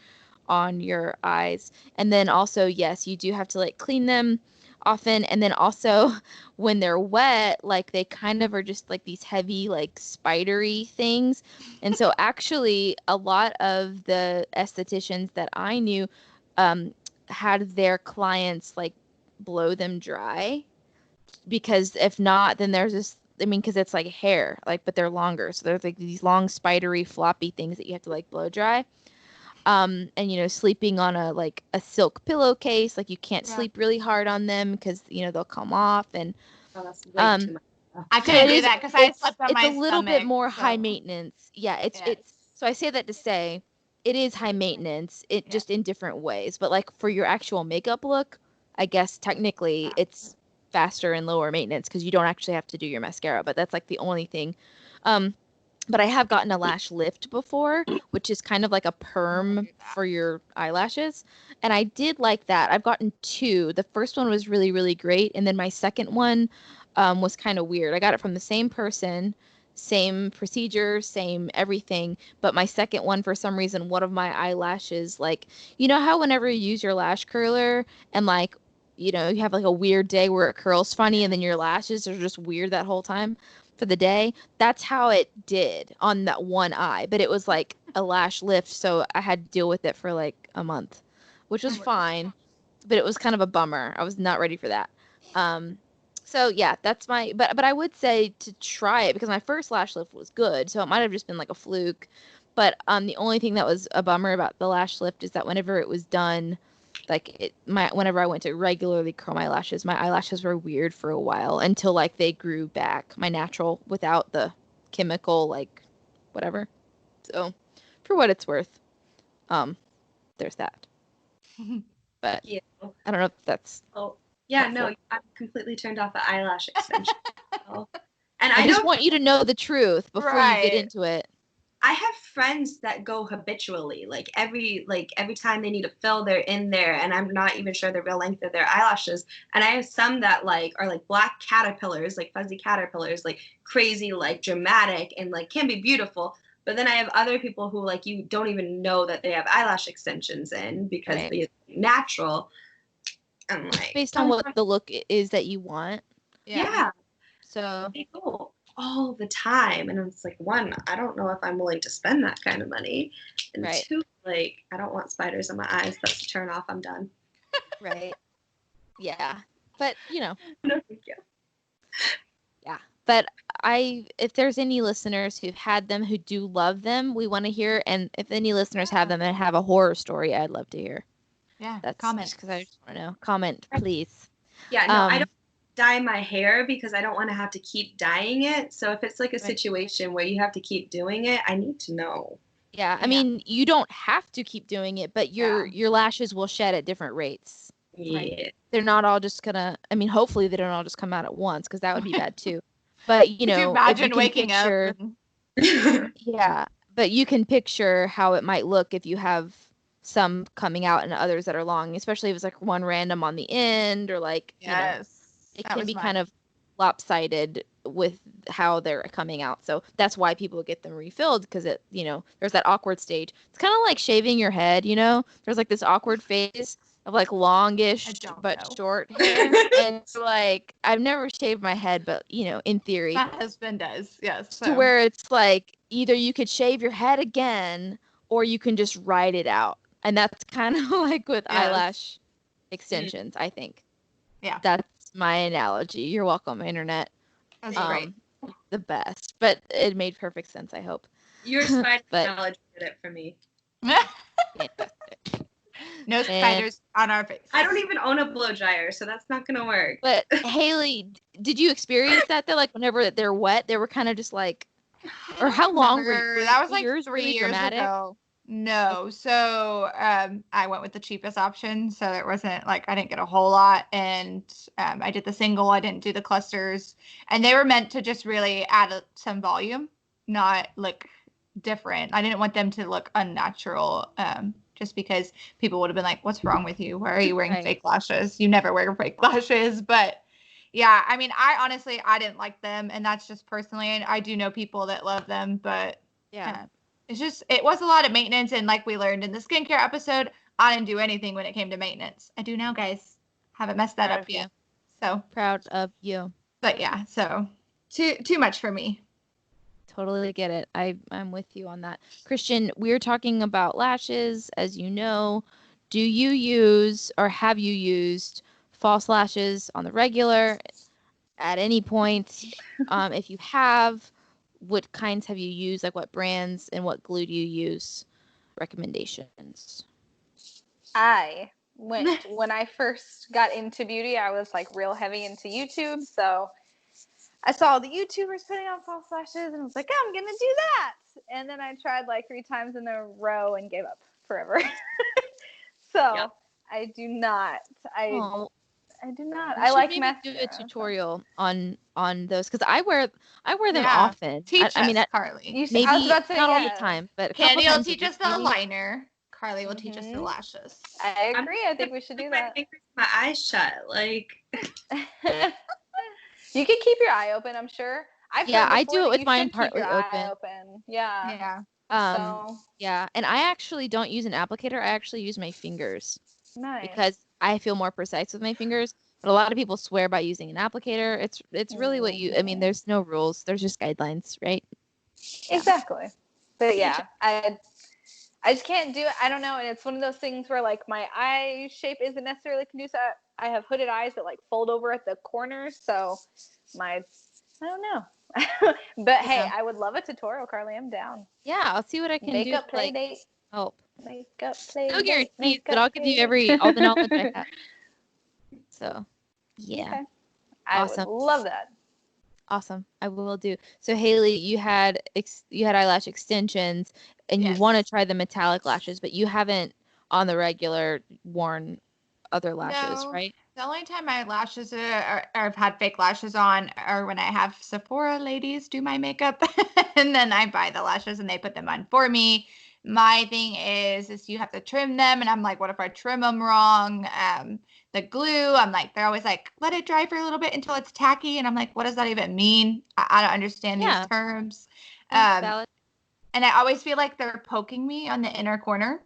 on your eyes. And then also, yes, you do have to like clean them often. And then also when they're wet, like they kind of are just like these heavy, like spidery things. And so actually a lot of the estheticians that I knew had their clients like blow them dry, because if not, then there's this, I mean, because it's like hair, like, but they're longer. So there's like these long spidery floppy things that you have to like blow dry. And sleeping on a silk pillowcase, like you can't sleep really hard on them because they'll come off. And Oh, that's way too much. I couldn't do that because I slept on my it's a little bit stomach, more so- high maintenance. Yeah, it's so I say that to say it is high maintenance, just in different ways. But like for your actual makeup look, I guess technically it's faster and lower maintenance because you don't actually have to do your mascara. But that's like the only thing. But I have gotten a lash lift before, which is kind of like a perm for your eyelashes. And I did like that. I've gotten two. The first one was really, really great. And then my second one was kind of weird. I got it from the same person, same procedure, same everything. But my second one, for some reason, one of my eyelashes, like, how whenever you use your lash curler and like, you have like a weird day where it curls funny and then your lashes are just weird that whole time for the day. That's how it did on that one eye, but it was like a lash lift, so I had to deal with it for like a month, which was fine, but it was kind of a bummer. I was not ready for that. So yeah, that's but I would say to try it because my first lash lift was good, so it might have just been like a fluke. But the only thing that was a bummer about the lash lift is that whenever it was done, like whenever I went to regularly curl my lashes, my eyelashes were weird for a while until like they grew back, my natural, without the chemical, like whatever. So for what it's worth, there's that. But Yeah. I don't know if that's Oh, yeah, helpful. no, I'm completely turned off the eyelash extension. And I just don't- want you to know the truth before you get into it. I have friends that go habitually, like every time they need to fill, they're in there, and I'm not even sure the real length of their eyelashes. And I have some that like are like black caterpillars, like fuzzy caterpillars, like crazy, like dramatic, and like can be beautiful. But then I have other people who like you don't even know that they have eyelash extensions in because they're natural. I'm like, Based on what the look is that you want. yeah. So They go all the time. And it's like, one, I don't know if I'm willing to spend that kind of money. And Right. two, like, I don't want spiders on my eyes. That's a turn off. I'm done. right. Yeah. But No, thank you. yeah. But if there's any listeners who've had them who do love them, we want to hear. And if any listeners have them and have a horror story, I'd love to hear. Yeah. That's Comment. because I just want to know. Comment, please. Yeah, no, I don't dye my hair because I don't want to have to keep dyeing it. So if it's like a situation where you have to keep doing it, I need to know. Yeah, I mean, you don't have to keep doing it, but your lashes will shed at different rates. Yeah. Right. They're not all just gonna. I mean, hopefully they don't all just come out at once because that would be bad too. But you Could know, you if imagine can waking picture, up? And... Yeah, but you can picture how it might look if you have some coming out and others that are long, especially if it's like one random on the end or like it can be kind of lopsided with how they're coming out. So that's why people get them refilled because it, there's that awkward stage. It's kind of like shaving your head, there's like this awkward phase of like longish but short hair. And like, I've never shaved my head, but in theory, my husband does. Yes. To where it's like either you could shave your head again or you can just ride it out. And that's kind of like with eyelash extensions, I think. Yeah. That's my analogy. You're welcome, internet. That's great. The best. But it made perfect sense, I hope. Your spider analogy did it for me. No spiders on our face. I don't even own a blow dryer, so that's not gonna work. But Haley, did you experience that though? Like whenever they're wet, they were kind of just like, or how long were you? That was like years, 3 really years dramatic? ago. No, so I went with the cheapest option, so it wasn't like I didn't get a whole lot, and I did the single. I didn't do the clusters, and they were meant to just really add some volume, not look different. I didn't want them to look unnatural, just because people would have been like, "What's wrong with you? Why are you wearing fake lashes? You never wear fake lashes." But yeah, I mean, I didn't like them, and that's just personally. And I do know people that love them, but yeah. It was a lot of maintenance, and like we learned in the skincare episode, I didn't do anything when it came to maintenance. I do now, guys. Haven't messed that up yet. So proud of you. But yeah, so too much for me. Totally get it. I'm with you on that. Christian, we're talking about lashes, as you know. Do you use or have you used false lashes on the regular at any point? If you have, what kinds have you used? Like what brands and what glue do you use? Recommendations. When I first got into beauty, I was like real heavy into YouTube. So I saw the YouTubers putting on false lashes and I was like, I'm going to do that. And then I tried like 3 times in a row and gave up forever. So I do not. I do not. I like mascara. Do a tutorial on those because I wear them Yeah. often. Teach I mean, us, Carly. maybe not all the time, but Candy will teach us the liner. Carly will teach us the lashes. I agree. I think we should do that. My eyes shut, like. You can keep your eye open, I'm sure. I do it with mine partly open. Yeah. Yeah, and I actually don't use an applicator. I actually use my fingers. Nice. Because I feel more precise with my fingers. But a lot of people swear by using an applicator. It's really what you. I mean, there's no rules. There's just guidelines, right? Exactly. But yeah, I just can't do it. I don't know. And it's one of those things where like my eye shape isn't necessarily conducive. I have hooded eyes that like fold over at the corners. So I don't know. But hey, I would love a tutorial, Carly. I'm down. Yeah, I'll see what I can do. Makeup play date. Help. Makeup play date. No guarantees, but I'll give you all the knowledge I have. So, yeah. Okay. I would love that. Awesome. I will do. So Haley, you had eyelash extensions and you want to try the metallic lashes, but you haven't on the regular worn other lashes, right? The only time my lashes or I've had fake lashes on are when I have Sephora ladies do my makeup and then I buy the lashes and they put them on for me. My thing is you have to trim them and I'm like, what if I trim them wrong? The glue, I'm like, they're always like, let it dry for a little bit until it's tacky. And I'm like, what does that even mean? I don't understand these terms. And I always feel like they're poking me on the inner corner.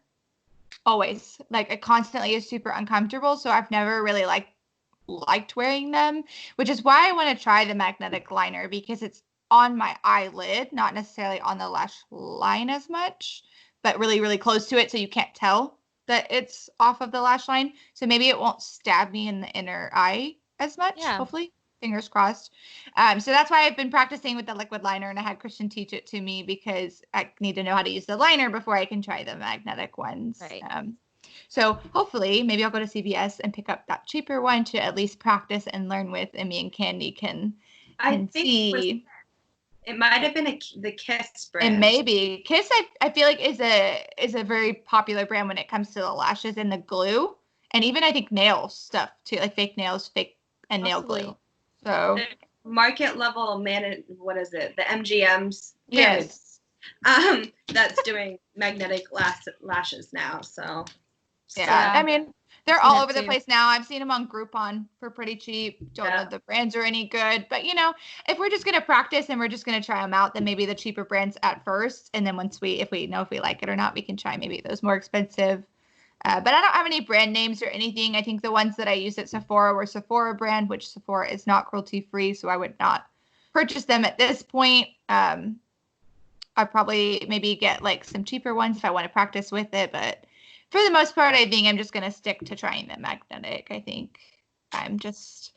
always. Like it constantly is super uncomfortable. So I've never really liked wearing them, which is why I want to try the magnetic liner because it's on my eyelid, not necessarily on the lash line as much, but really, really close to it. So you can't tell that it's off of the lash line. So maybe it won't stab me in the inner eye as much, Yeah. hopefully. Fingers crossed. So that's why I've been practicing with the liquid liner, and I had Christian teach it to me because I need to know how to use the liner before I can try the magnetic ones. Right. So hopefully, maybe I'll go to CVS and pick up that cheaper one to at least practice and learn with, and me and Candy can I think see. it might have been the Kiss brand. And maybe Kiss, I feel like is a very popular brand when it comes to the lashes and the glue, and even I think nail stuff too, like fake nails, fake and nail Possibly. glue. So The market level what is it? The MGMs. yes, That's doing magnetic lashes now. So yeah. Yeah. I mean, they're seen all that over the too. place now. I've seen them on Groupon for pretty cheap. Don't know Yeah. if the brands are any good, but if we're just gonna practice and we're just gonna try them out, then maybe the cheaper brands at first, and then once if we know if we like it or not, we can try maybe those more expensive. But I don't have any brand names or anything. I think the ones that I used at Sephora were Sephora brand, which Sephora is not cruelty free, so I would not purchase them at this point. I'd probably maybe get like some cheaper ones if I want to practice with it, but for the most part, I think I'm just gonna stick to trying the magnetic. I think I'm just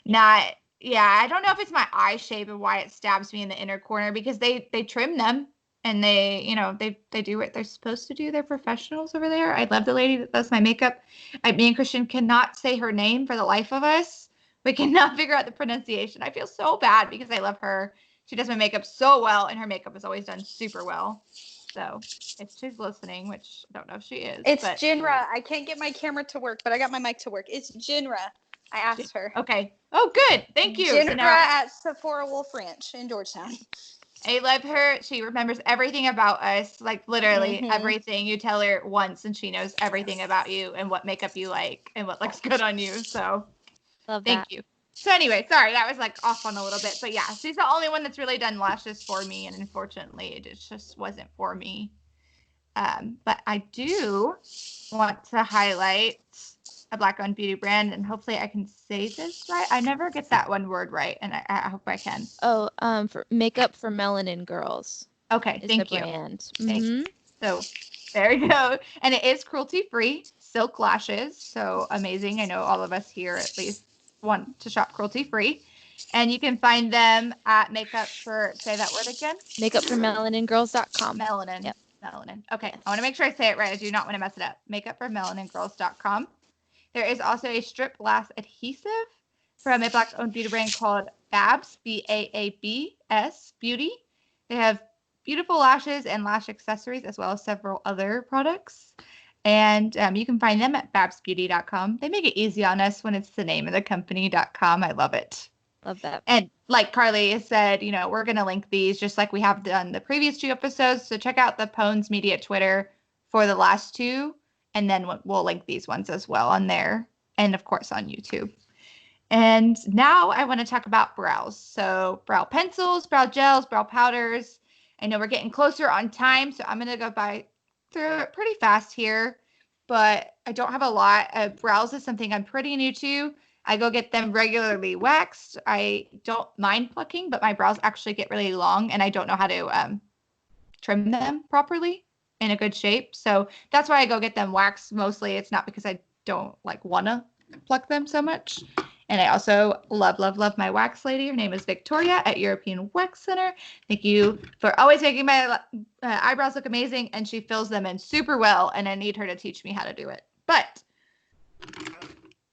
not. Yeah, I don't know if it's my eye shape and why it stabs me in the inner corner because they trim them and they do what they're supposed to do. They're professionals over there. I love the lady that does my makeup. Me and Christian cannot say her name for the life of us. We cannot figure out the pronunciation. I feel so bad because I love her. She does my makeup so well, and her makeup is always done super well. So if she's listening, which I don't know if she is. It's but Jinra. I can't get my camera to work, but I got my mic to work. It's Jinra. I asked her. Okay. Oh, good. Thank you. Jinra So now at Sephora Wolf Ranch in Georgetown. I love her. She remembers everything about us, like literally Mhm. everything. You tell her once, and she knows everything about you and what makeup you like and what looks good on you. So Love thank that. you. So anyway, sorry, that was like off on a little bit, but yeah, she's the only one that's really done lashes for me, and unfortunately, it just wasn't for me. But I do want to highlight a Black-owned beauty brand, and hopefully I can say this right. I never get that one word right, and I hope I can. Oh, for makeup for melanin girls Okay, is thank the you. brand. Thanks. Mhm. So there you go. And it is cruelty-free, silk lashes. So amazing. I know all of us here at least want to shop cruelty-free. And you can find them at say that word again. Makeupformelaningirls.com. Melanin. Yep. Melanin. Okay. Yes. I want to make sure I say it right. I do not want to mess it up. Makeupformelaningirls.com. There is also a strip lash adhesive from a Black-owned beauty brand called Babs, Baabs Beauty. They have beautiful lashes and lash accessories, as well as several other products. And you can find them at babsbeauty.com. They make it easy on us when it's the name of the company.com. I love it. Love that. And like Carly has said, we're going to link these just like we have done the previous 2 episodes. So check out the Pones Media Twitter for the last 2. And then we'll link these ones as well on there. And of course on YouTube. And now I want to talk about brows. So brow pencils, brow gels, brow powders. I know we're getting closer on time, so I'm going to go through it pretty fast here. But I don't have a lot. Brows is something I'm pretty new to. I go get them regularly waxed. I don't mind plucking, but my brows actually get really long, and I don't know how to trim them properly in a good shape. So that's why I go get them waxed mostly. It's not because I don't want to pluck them so much. And I also love, love, love my wax lady. Her name is Victoria at European Wax Center. Thank you for always making my eyebrows look amazing. And she fills them in super well. And I need her to teach me how to do it. But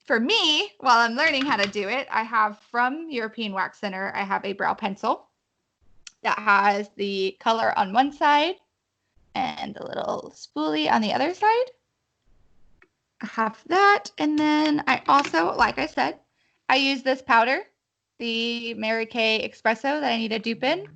for me, while I'm learning how to do it, I have from European Wax Center, I have a brow pencil that has the color on one side and a little spoolie on the other side. I have that. And then I also, like I said, I use this powder, the Mary Kay Espresso that I need to dupe in.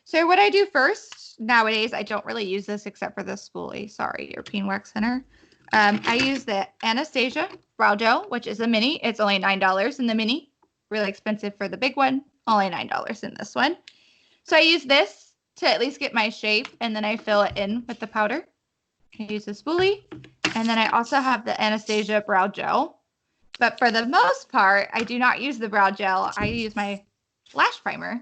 So what I do first, nowadays, I don't really use this except for the spoolie. Sorry, European Wax Center. I use the Anastasia Brow Gel, which is a mini. It's only $9 in the mini. Really expensive for the big one. Only $9 in this one. So I use this to at least get my shape, and then I fill it in with the powder. I use the spoolie, And then I also have the Anastasia Brow Gel. But for the most part, I do not use the brow gel. I use my lash primer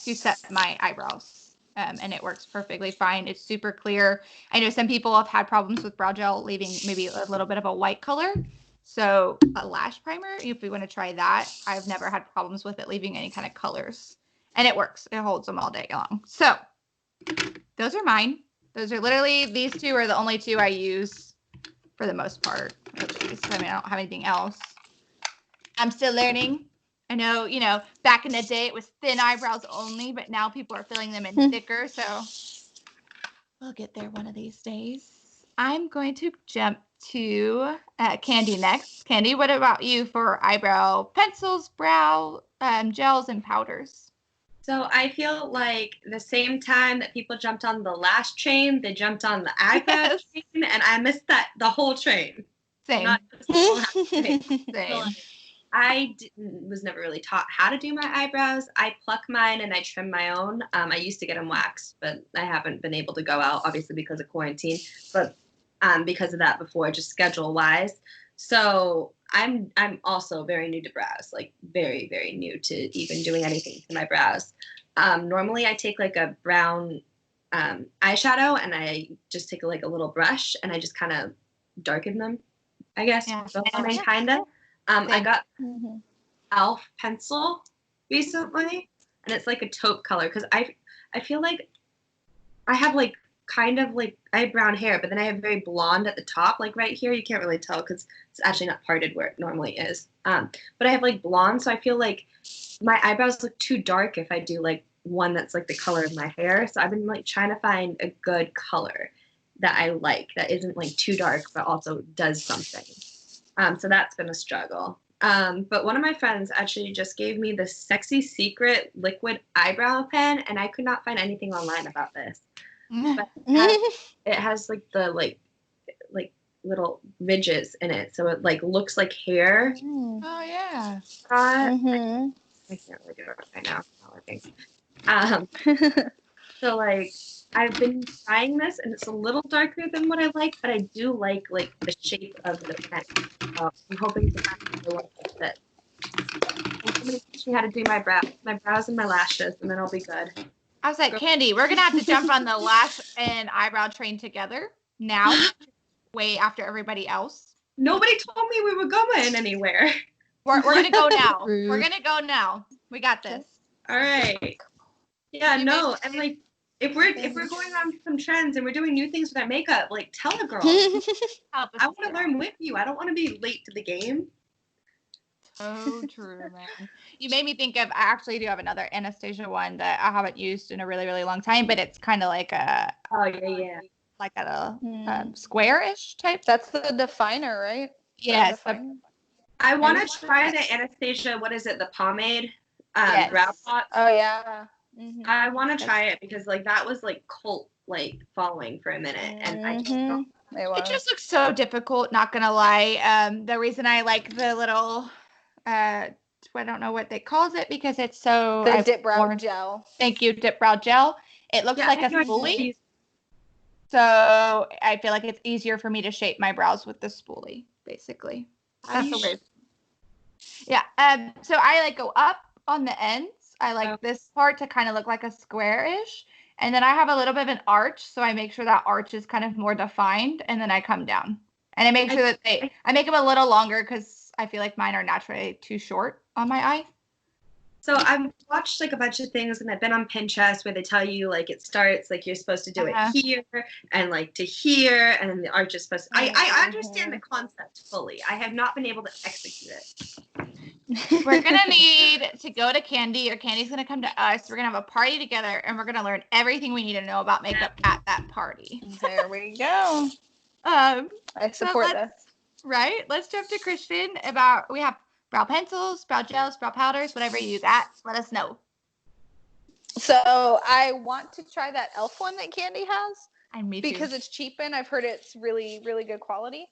to set my eyebrows. And it works perfectly fine. It's super clear. I know some people have had problems with brow gel leaving maybe a little bit of a white color. So a lash primer, if you want to try that, I've never had problems with it leaving any kind of colors. And it works. It holds them all day long. So those are mine. Those are literally, these two are the only two I use for the most part. At least. I mean, I don't have anything else. I'm still learning. I know, back in the day it was thin eyebrows only, but now people are filling them in thicker. So we'll get there one of these days. I'm going to jump to Candy next. Candy, what about you for eyebrow pencils, brow gels, and powders? So I feel like the same time that people jumped on the lash train, they jumped on the eyebrow train, and I missed the whole train. Same. Not just the lash train. Same. I was never really taught how to do my eyebrows. I pluck mine and I trim my own. I used to get them waxed, but I haven't been able to go out, obviously because of quarantine, but because of that before, just schedule-wise. So I'm also very new to brows, like very, very new to even doing anything to my brows. Normally I take like a brown eyeshadow and I just take like a little brush and I just kind of darken them, I guess. Yeah. Kind of. I got e.l.f. pencil recently, and it's like a taupe color because I feel like I have like kind of like I have brown hair, but then I have very blonde at the top, like right here. You can't really tell because it's actually not parted where it normally is. But I have like blonde, so I feel like my eyebrows look too dark if I do like one that's like the color of my hair. So I've been like trying to find a good color that I like that isn't like too dark but also does something. So that's been a struggle. But one of my friends actually just gave me the Sexy Secret liquid eyebrow pen, and I could not find anything online about this. But it has like the like little ridges in it, so it like looks like hair. Oh yeah. I can't really do it right now. I think. So like I've been trying this, and it's a little darker than what I like, but I do like the shape of the pen. I'm hoping to find a look with it. And somebody teach me how to do my brows and my lashes, and then I'll be good. I was like, Candy, we're gonna have to jump on the lash and eyebrow train together now, way after everybody else. Nobody told me we were going anywhere. We're gonna go now. Rude. We're gonna go now. We got this. All right. Yeah, no, and like if we're going on some trends and we're doing new things with our makeup, like tell a girl. Help us I want to here. learn with you. I don't want to be late to the game. So true, man. You made me think of, I actually do have another Anastasia one that I haven't used in a really, really long time, but it's kind of like a Oh yeah. like a square-ish type. That's the definer, right? Yes. Definer? I want to try the Anastasia. What is it? The pomade Yes. brow pot. Oh yeah. Mm-hmm. I want to try it because like that was like cult like following for a minute, and I just don't. It just looks so difficult, not gonna lie. The reason I like the little I don't know what they calls it because it's so The dip brow gel. Thank you, dip brow gel. It looks like a spoolie. So I feel like it's easier for me to shape my brows with the spoolie, basically. That's the way. Yeah. So I like go up on the ends. I like this part to kind of look like a square-ish. And then I have a little bit of an arch, so I make sure that arch is kind of more defined, and then I come down. And I make sure that I make them a little longer because I feel like mine are naturally too short on my eye. So I've watched like a bunch of things, and I've been on Pinterest where they tell you like it starts like you're supposed to do it here and like to here, and then the arch is supposed to. I understand the concept fully. I have not been able to execute it. We're gonna need to go to Candy, or Candy's gonna come to us. We're gonna have a party together, and we're gonna learn everything we need to know about makeup at that party. There we go. I support this. Right? Let's jump to Christian. We have brow pencils, brow gels, brow powders, whatever you got. Let us know. So I want to try that e.l.f. one that Candy has. And me too. Because it's cheap and I've heard it's really, really good quality.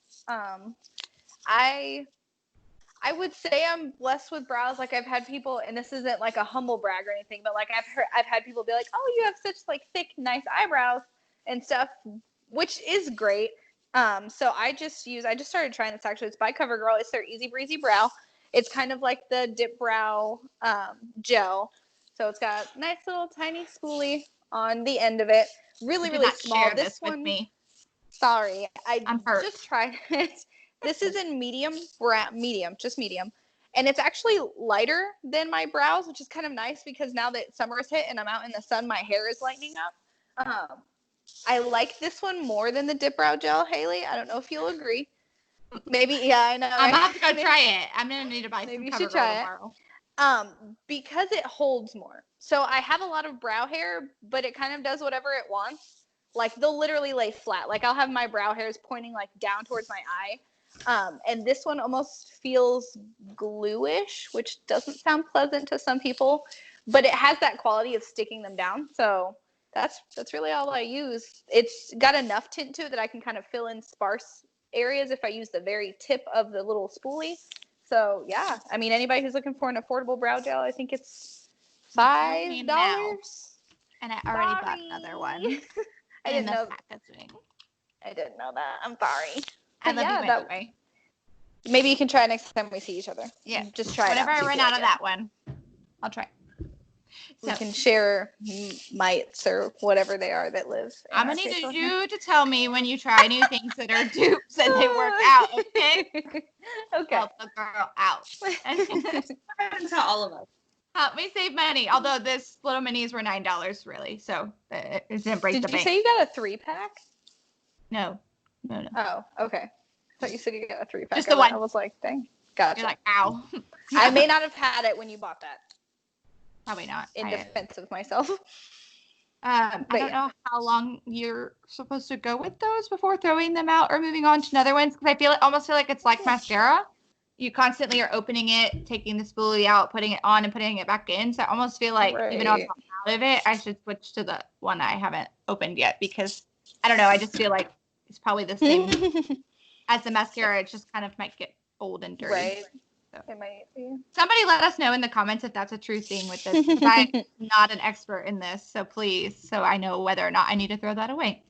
I would say I'm blessed with brows. Like I've had people, and this isn't like a humble brag or anything, but like I've had people be like, "Oh, you have such like thick, nice eyebrows and stuff," which is great. So I just started trying this actually. It's by CoverGirl. It's their Easy Breezy Brow. It's kind of like the Dip Brow gel. So it's got a nice little tiny spoolie on the end of it. Really, You did really not small. share This with one, me. sorry, I'm hurt. just tried it. This is in medium, just medium. And it's actually lighter than my brows, which is kind of nice because now that summer is hit and I'm out in the sun, my hair is lightening up. I like this one more than the Dip Brow Gel, Haley. I don't know if you'll agree. Maybe, yeah, I know. I'm Right? gonna have to go try it. I'm gonna need to buy Maybe you some should CoverGirl try it. tomorrow. Because it holds more. So I have a lot of brow hair, but it kind of does whatever it wants. Like they'll literally lay flat. Like I'll have my brow hairs pointing like down towards my eye. And this one almost feels gluish, which doesn't sound pleasant to some people, but it has that quality of sticking them down. So that's really all I use. It's got enough tint to it that I can kind of fill in sparse areas if I use the very tip of the little spoolie. So yeah, I mean, anybody who's looking for an affordable brow gel, I think it's $5. Now. And I already bought Sorry. another one. I didn't in know. the packaging. I didn't know that. I'm sorry. I But love yeah, you that, anyway. maybe you can try next time we see each other. Yeah. Just try Whenever it out. I see if run you out like of it. that one, I'll try. We So can share mites or whatever they are that live. in I'm our gonna need facial hair. you to tell me when you try new things that are dupes and they work out, okay? Okay. Help the girl out. Happens to all of us. Help me save money. Although this little minis were $9 really, so it didn't break Did the you bank. say you got a 3-pack? No. Oh, okay. I thought you said you got a 3-pack. Just the one. I was like, dang. Gotcha. You're like, ow. I may not have had it when you bought that. Probably not. In defense of myself. I But don't yeah. know how long you're supposed to go with those before throwing them out or moving on to another ones, because I almost feel like it's like mascara. You constantly are opening it, taking the spoolie out, putting it on, and putting it back in. So I almost feel like even though I'm Right. out of it, I should switch to the one I haven't opened yet, because I don't know. I just feel like it's probably the same as the mascara. It just kind of might get old and dirty. Right. So. It might be. Somebody let us know in the comments if that's a true thing with this, because I'm not an expert in this. So please, so I know whether or not I need to throw that away.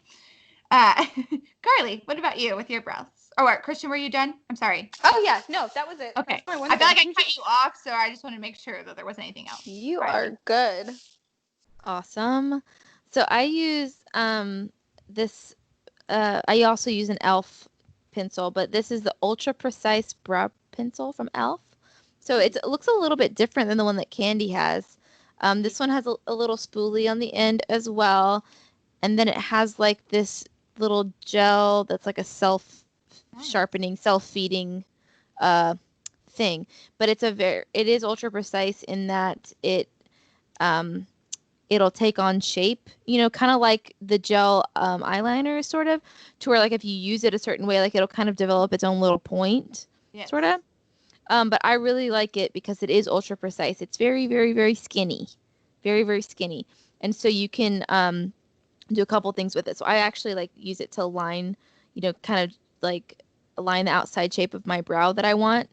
Carly, what about you with your brows? Oh, what, Christian, were you done? I'm sorry. Oh yeah, no, that was it. Okay. That's my one I feel like I thing. cut you off, so I just want to make sure that there wasn't anything else. You Right. are good. Awesome. So I use this. I also use an e.l.f. pencil, but this is the Ultra Precise Brow Pencil from e.l.f. So it looks a little bit different than the one that Candy has. This one has a little spoolie on the end as well, and then it has like this little gel that's like a self-sharpening, self-feeding thing. But it is ultra precise in that it'll take on shape, kind of like the gel eyeliner, sort of, to where like if you use it a certain way, like it'll kind of develop its own little point, Yes. sort of. But I really like it because it is ultra precise. It's very, very, very skinny, very, very skinny, and so you can do a couple things with it. So I actually like use it to line, kind of like align the outside shape of my brow that I want.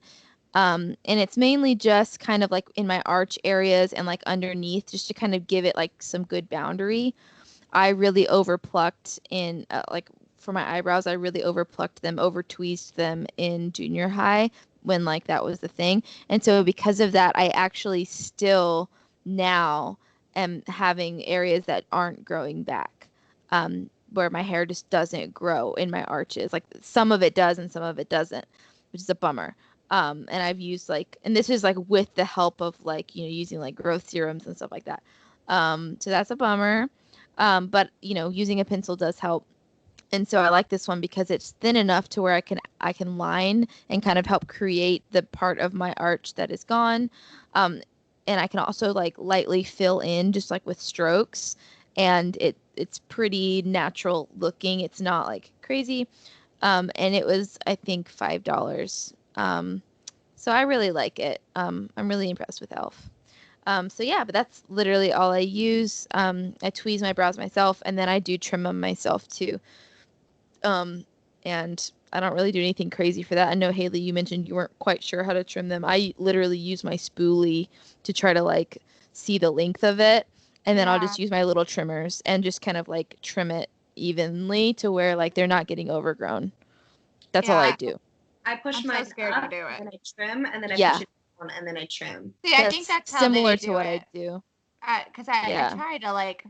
And it's mainly just kind of like in my arch areas and like underneath, just to kind of give it like some good boundary. I really overplucked in like for my eyebrows, I really overplucked them, over tweezed them in junior high when like that was the thing. And so because of that, I actually still now am having areas that aren't growing back, where my hair just doesn't grow in my arches. Like some of it does and some of it doesn't, which is a bummer. And I've used and this is like with the help of like, using like growth serums and stuff like that. So that's a bummer. But using a pencil does help. And so I like this one because it's thin enough to where I can line and kind of help create the part of my arch that is gone. And I can also like lightly fill in just like with strokes, and it's pretty natural looking. It's not like crazy. And it was, I think, $5. So I really like it. I'm really impressed with e.l.f. So yeah, but that's literally all I use. I tweeze my brows myself, and then I do trim them myself too. And I don't really do anything crazy for that. I know, Haley, you mentioned you weren't quite sure how to trim them. I literally use my spoolie to try to like see the length of it, and then I'll just use my little trimmers and just kind of like trim it evenly to where like they're not getting overgrown. That's all I Yeah. do. I push I'm so mine scared to up, do it. and I trim, and then I Yeah. push it down, and then I trim. See, I think that's how similar they to do what it. I do. Because I Yeah. try to like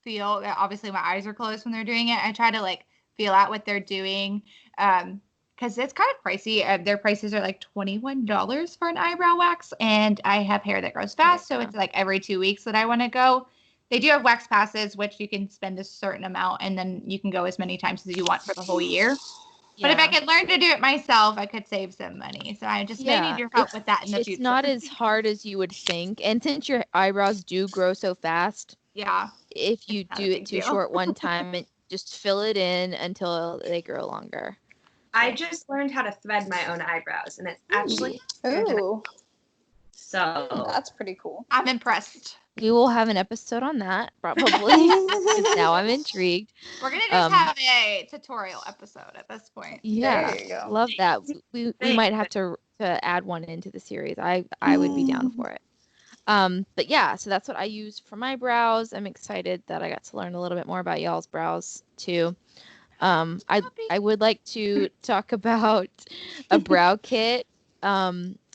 feel. Obviously, my eyes are closed when they're doing it. I try to like feel out what they're doing. Because it's kind of pricey. Their prices are like $21 for an eyebrow wax, and I have hair that grows fast, so Yeah. it's like every 2 weeks that I want to go. They do have wax passes, which you can spend a certain amount, and then you can go as many times as you want for the whole year. But if I could learn to do it myself, I could save some money. So I just may need your help with that in the future. It's not as hard as you would think. And since your eyebrows do grow so fast, Yeah. if you It's not do a it big too deal. short one time, just fill it in until they grow longer. I just learned how to thread my own eyebrows, and it's actually Ooh, so. that's pretty cool. I'm impressed. We will have an episode on that probably. 'Cause now I'm intrigued. We're gonna just have a tutorial episode at this point. Yeah, There you go. love that. We Thanks. might have to add one into the series. I would be down for it. But yeah, so that's what I use for my brows. I'm excited that I got to learn a little bit more about y'all's brows too. I would like to talk about a brow kit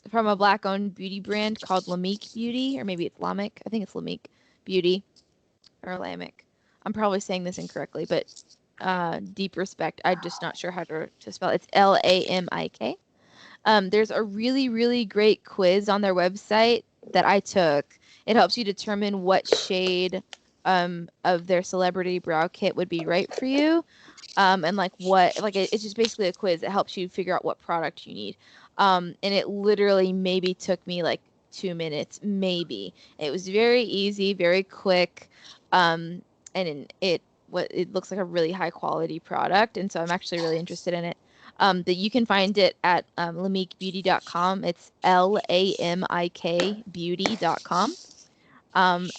from a Black-owned beauty brand called Lamique Beauty, or maybe it's Lamic. I think it's Lamique Beauty or Lamic. I'm probably saying this incorrectly, but deep respect. I'm just not sure how to spell it. It's Lamik. There's a really, really great quiz on their website that I took. It helps you determine what shade of their celebrity brow kit would be right for you. And like it's just basically a quiz that helps you figure out what product you need. And it literally maybe took me like 2 minutes, maybe. It was very easy, very quick. And it looks like a really high quality product, and so I'm actually really interested in it. That you can find it at lamiquebeauty.com. It's LAMIK beauty.com.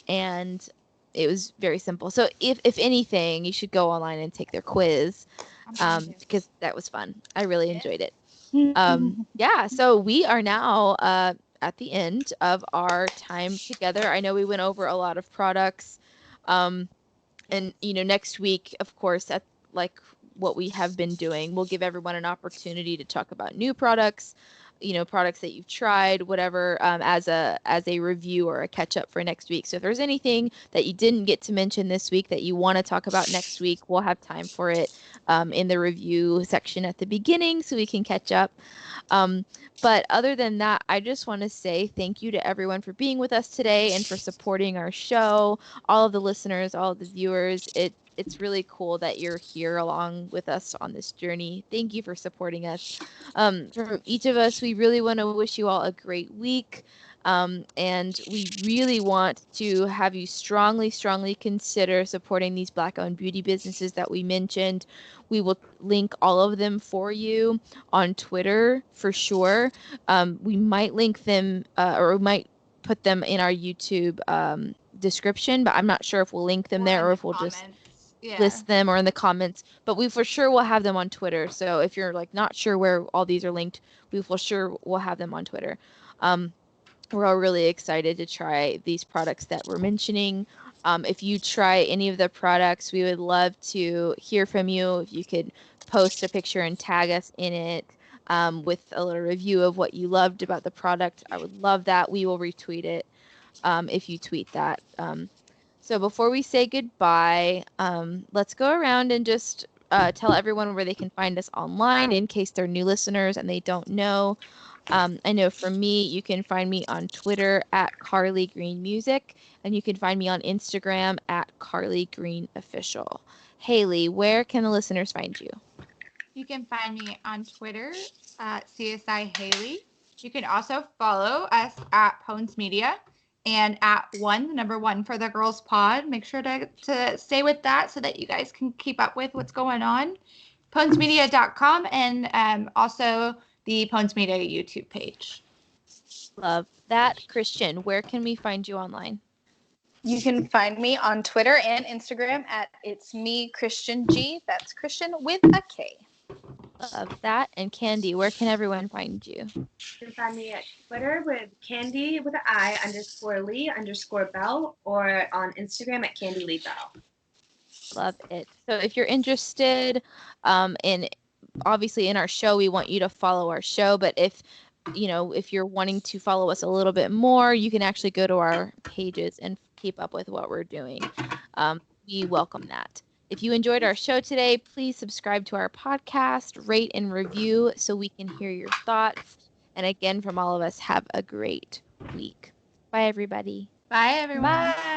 And it was very simple. So if anything, you should go online and take their quiz, because that was fun. I really enjoyed it. Yeah, so we are now at the end of our time together. I know we went over a lot of products. And next week, of course, at like what we have been doing, we'll give everyone an opportunity to talk about new products, products that you've tried, whatever, as a review or a catch up for next week. So if there's anything that you didn't get to mention this week that you want to talk about next week, we'll have time for it in the review section at the beginning so we can catch up. But other than that, I just want to say thank you to everyone for being with us today and for supporting our show, all of the listeners, all of the viewers. It's really cool that you're here along with us on this journey. Thank you for supporting us. From each of us, we really want to wish you all a great week. And we really want to have you strongly consider supporting these Black-owned beauty businesses that we mentioned. We will link all of them for you on Twitter for sure. We might link them or we might put them in our YouTube description, but I'm not sure if we'll link them there or if we'll just list them or in the comments. But we for sure will have them on Twitter. So if you're like not sure where all these are linked, we for sure will have them on Twitter. We're all really excited to try these products that we're mentioning. If you try any of the products, we would love to hear from you. If you could post a picture and tag us in it with a little review of what you loved about the product, I would love that. We will retweet it if you tweet that. So before we say goodbye, let's go around and just tell everyone where they can find us online in case they're new listeners and they don't know. I know for me, you can find me on Twitter at Carly Green Music, and you can find me on Instagram at Carly Green Official. Haley, where can the listeners find you? You can find me on Twitter at CSI Haley. You can also follow us at Pones Media and at number one for the Girls Pod. Make sure to stay with that so that you guys can keep up with what's going on. Ponesmedia.com and also the Pones Media YouTube page. Love that. Christian, where can we find you online? You can find me on Twitter and Instagram at It's Me Christian G. That's Christian with a K. Love that. And Candy, where can everyone find you? You can find me at Twitter with Candy with an I _Lee_Bell or on Instagram at Candy Lee Bell. Love it. So if you're interested in obviously in our show, we want you to follow our show, but if you're wanting to follow us a little bit more, you can actually go to our pages and keep up with what we're doing. We welcome that. If you enjoyed our show today, please subscribe to our podcast, rate and review so we can hear your thoughts. And again, from all of us, have a great week. Bye, everybody. Bye, everyone. Bye.